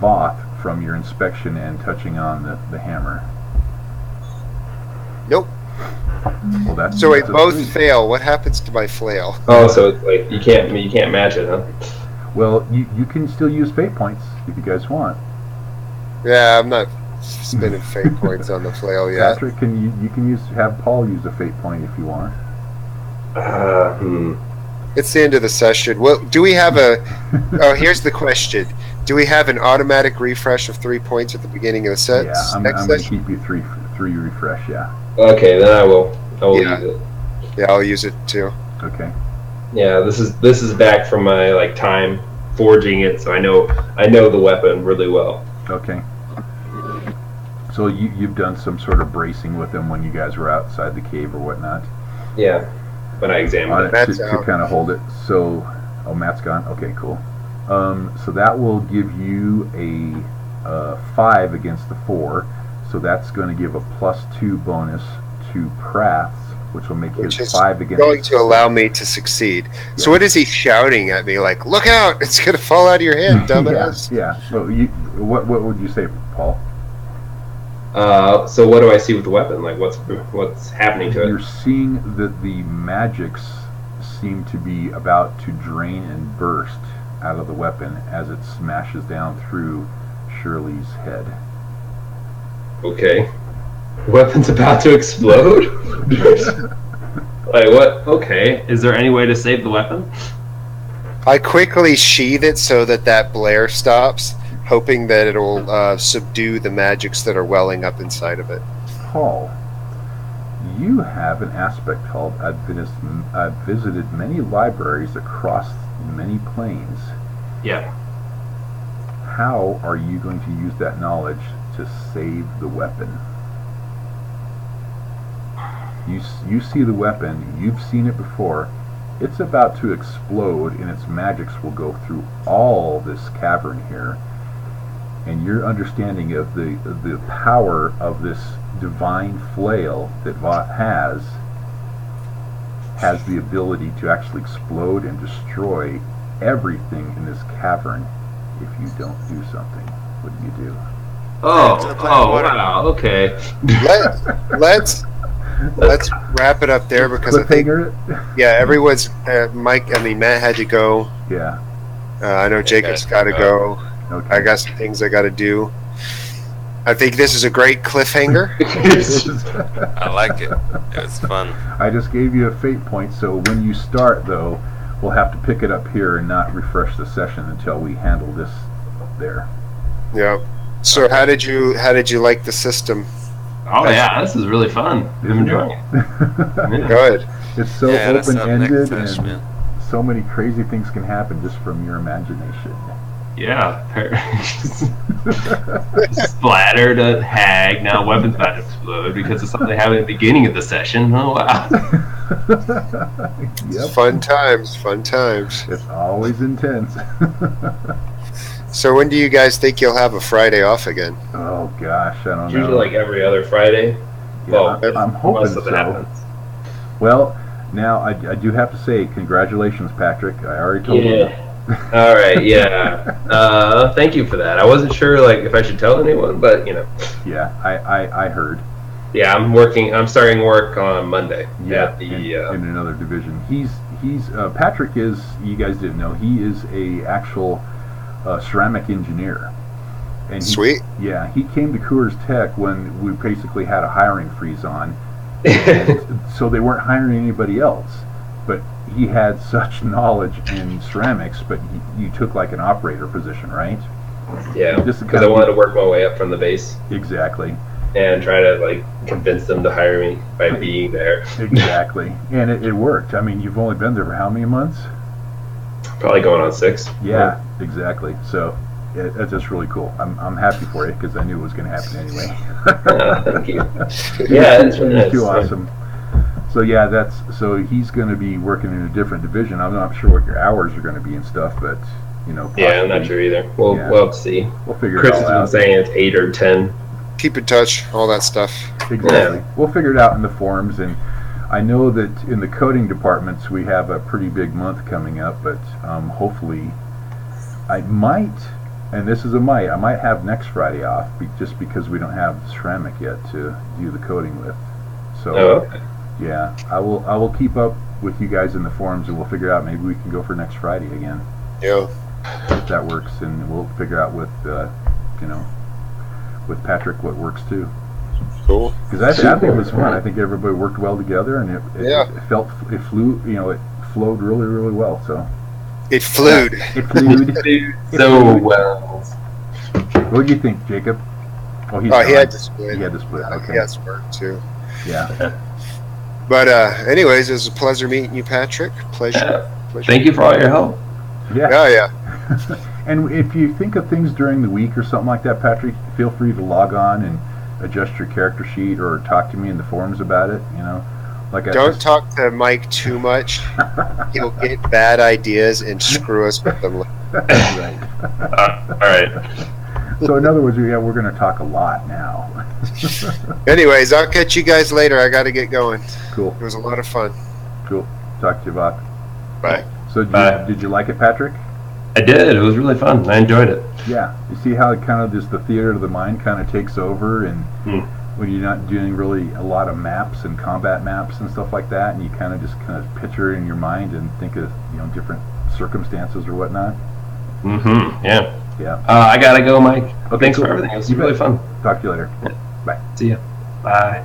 Voth from your inspection and touching on the hammer. Nope. Well, that's So we that's a both 3. fail. What happens to my flail? Oh, so it's like you can't match it, huh? Well, you can still use fate points if you guys want. Yeah, I'm not spending fate points on the flail yet. Patrick, you can have Paul use a fate point if you want. It's the end of the session. Well, do we have oh, here's the question. Do we have an automatic refresh of 3 points at the beginning of the set? Yeah, I'm next going to session? keep you three refresh. Yeah. Okay, then I will Yeah. use it. Yeah, I'll use it too. Okay. Yeah, this is back from my time forging it, so I know the weapon really well. Okay. So you've done some sort of bracing with him when you guys were outside the cave or whatnot? Yeah, when I On examined it it. Matt's to out. kind of hold it. So, oh, Matt's gone. Okay, cool. So that will give you a 5 against the 4. So that's going to give a +2 bonus to Prath's, which will make Which his is 5 against. going to allow me to succeed. So what is he shouting at me? Like, look out! It's gonna fall out of your hand, dumbass. Yeah. So what would you say, Paul? So what do I see with the weapon? Like, what's happening to You're it? seeing that the magics seem to be about to drain and burst out of the weapon as it smashes down through Shirley's head. Okay. Weapon's about to explode? Like, what? Okay. Is there any way to save the weapon? I quickly sheathe it so that blare stops, hoping that it'll subdue the magics that are welling up inside of it. Paul, you have an aspect called I've visited many libraries across many planes. Yeah. How are you going to use that knowledge to save the weapon? You see the weapon, you've seen it before, it's about to explode and its magics will go through all this cavern here. And your understanding of the power of this divine flail that Vought has the ability to actually explode and destroy everything in this cavern if you don't do something. What do you do? Oh, wow, okay. Let's wrap it up there because I think Cliffhanger? everyone's Matt had to go. Yeah. I know Jacob's got to go. Okay. I got some things I got to do. I think this is a great cliffhanger. I like it. It was fun. I just gave you a fate point, so when you start, though, we'll have to pick it up here and not refresh the session until we handle this there. Yeah. So how did you like the system? Oh, yeah, this is really fun. I'm enjoying it. Yeah. Good. It's so Yeah, that's up open-ended, next session, and man. so many crazy things can happen just from your imagination. Yeah. Splattered a hag, now weapon's about to explode because of something that happened at the beginning of the session. Oh, wow. Yep. Fun times. It's always intense. So when do you guys think you'll have a Friday off again? Oh gosh, I don't It's know. usually like every other Friday. Yeah, Well, I'm hoping unless something so. happens. Well, now I do have to say congratulations, Patrick. I already told you. All right. Yeah. Thank you for that. I wasn't sure like if I should tell anyone, but Yeah, I heard. Yeah, I'm starting work on Monday. Yeah, At the in another division. He's Patrick is, you guys didn't know, he is a actual ceramic engineer. And Sweet. Yeah, he came to Coors Tech when we basically had a hiring freeze on, and so they weren't hiring anybody else. But he had such knowledge in ceramics, but you took like an operator position, right? yeah, Just to because kind I of- wanted to work my way up from the base Exactly. and try to like convince them to hire me by being there. Exactly. And it worked. I mean, you've only been there for how many months? Probably going on 6. Yeah, exactly. So it's just really cool. I'm happy for you because I knew it was going to happen anyway. Thank you. Yeah, it's really nice. Too awesome. So yeah, so he's going to be working in a different division. I'm not sure what your hours are going to be and stuff, but Yeah, I'm not possibly sure either. We'll have to see. We'll figure Chris it has all been out. saying it's 8 or 10. Keep in touch, all that stuff. Exactly. Yeah. We'll figure it out in the forums, and I know that in the coding departments we have a pretty big month coming up, but hopefully I might, and this is a might, I might have next Friday off just because we don't have ceramic yet to do the coding with. So Oh, okay. yeah, I will keep up with you guys in the forums, and we'll figure out maybe we can go for next Friday again Yeah. if that works, and we'll figure out with with Patrick what works too. Cool. Because I think it was fun. I think everybody worked well together, and it flowed really, really well. So It flewed. it flewed. So well. What do you think, Jacob? Oh, He gone. had to split. He had to split. He Okay. has to work too. Yeah. But anyways, it was a pleasure meeting you, Patrick. Pleasure. Thank you for all your help. Yeah. Oh yeah. And if you think of things during the week or something like that, Patrick, feel free to log on and adjust your character sheet or talk to me in the forums about it. You know, like Don't talk to Mike too much. He'll get bad ideas and screw us with them. Right. All right. So in other words, we're going to talk a lot now. Anyways, I'll catch you guys later. I got to get going. Cool. It was a lot of fun. Cool. Talk to you about. Bye. So did you like it, Patrick? I did. It was really fun. I enjoyed it. Yeah. You see how it kind of just the theater of the mind kind of takes over, and when you're not doing really a lot of maps and combat maps and stuff like that, and you kind of just picture it in your mind and think of different circumstances or whatnot. Mm-hmm. Yeah. Yeah. I gotta go, Mike. Okay, Thanks cool. for everything. It was You really bet. fun. Talk to you later. Yeah. Bye. See ya. Bye.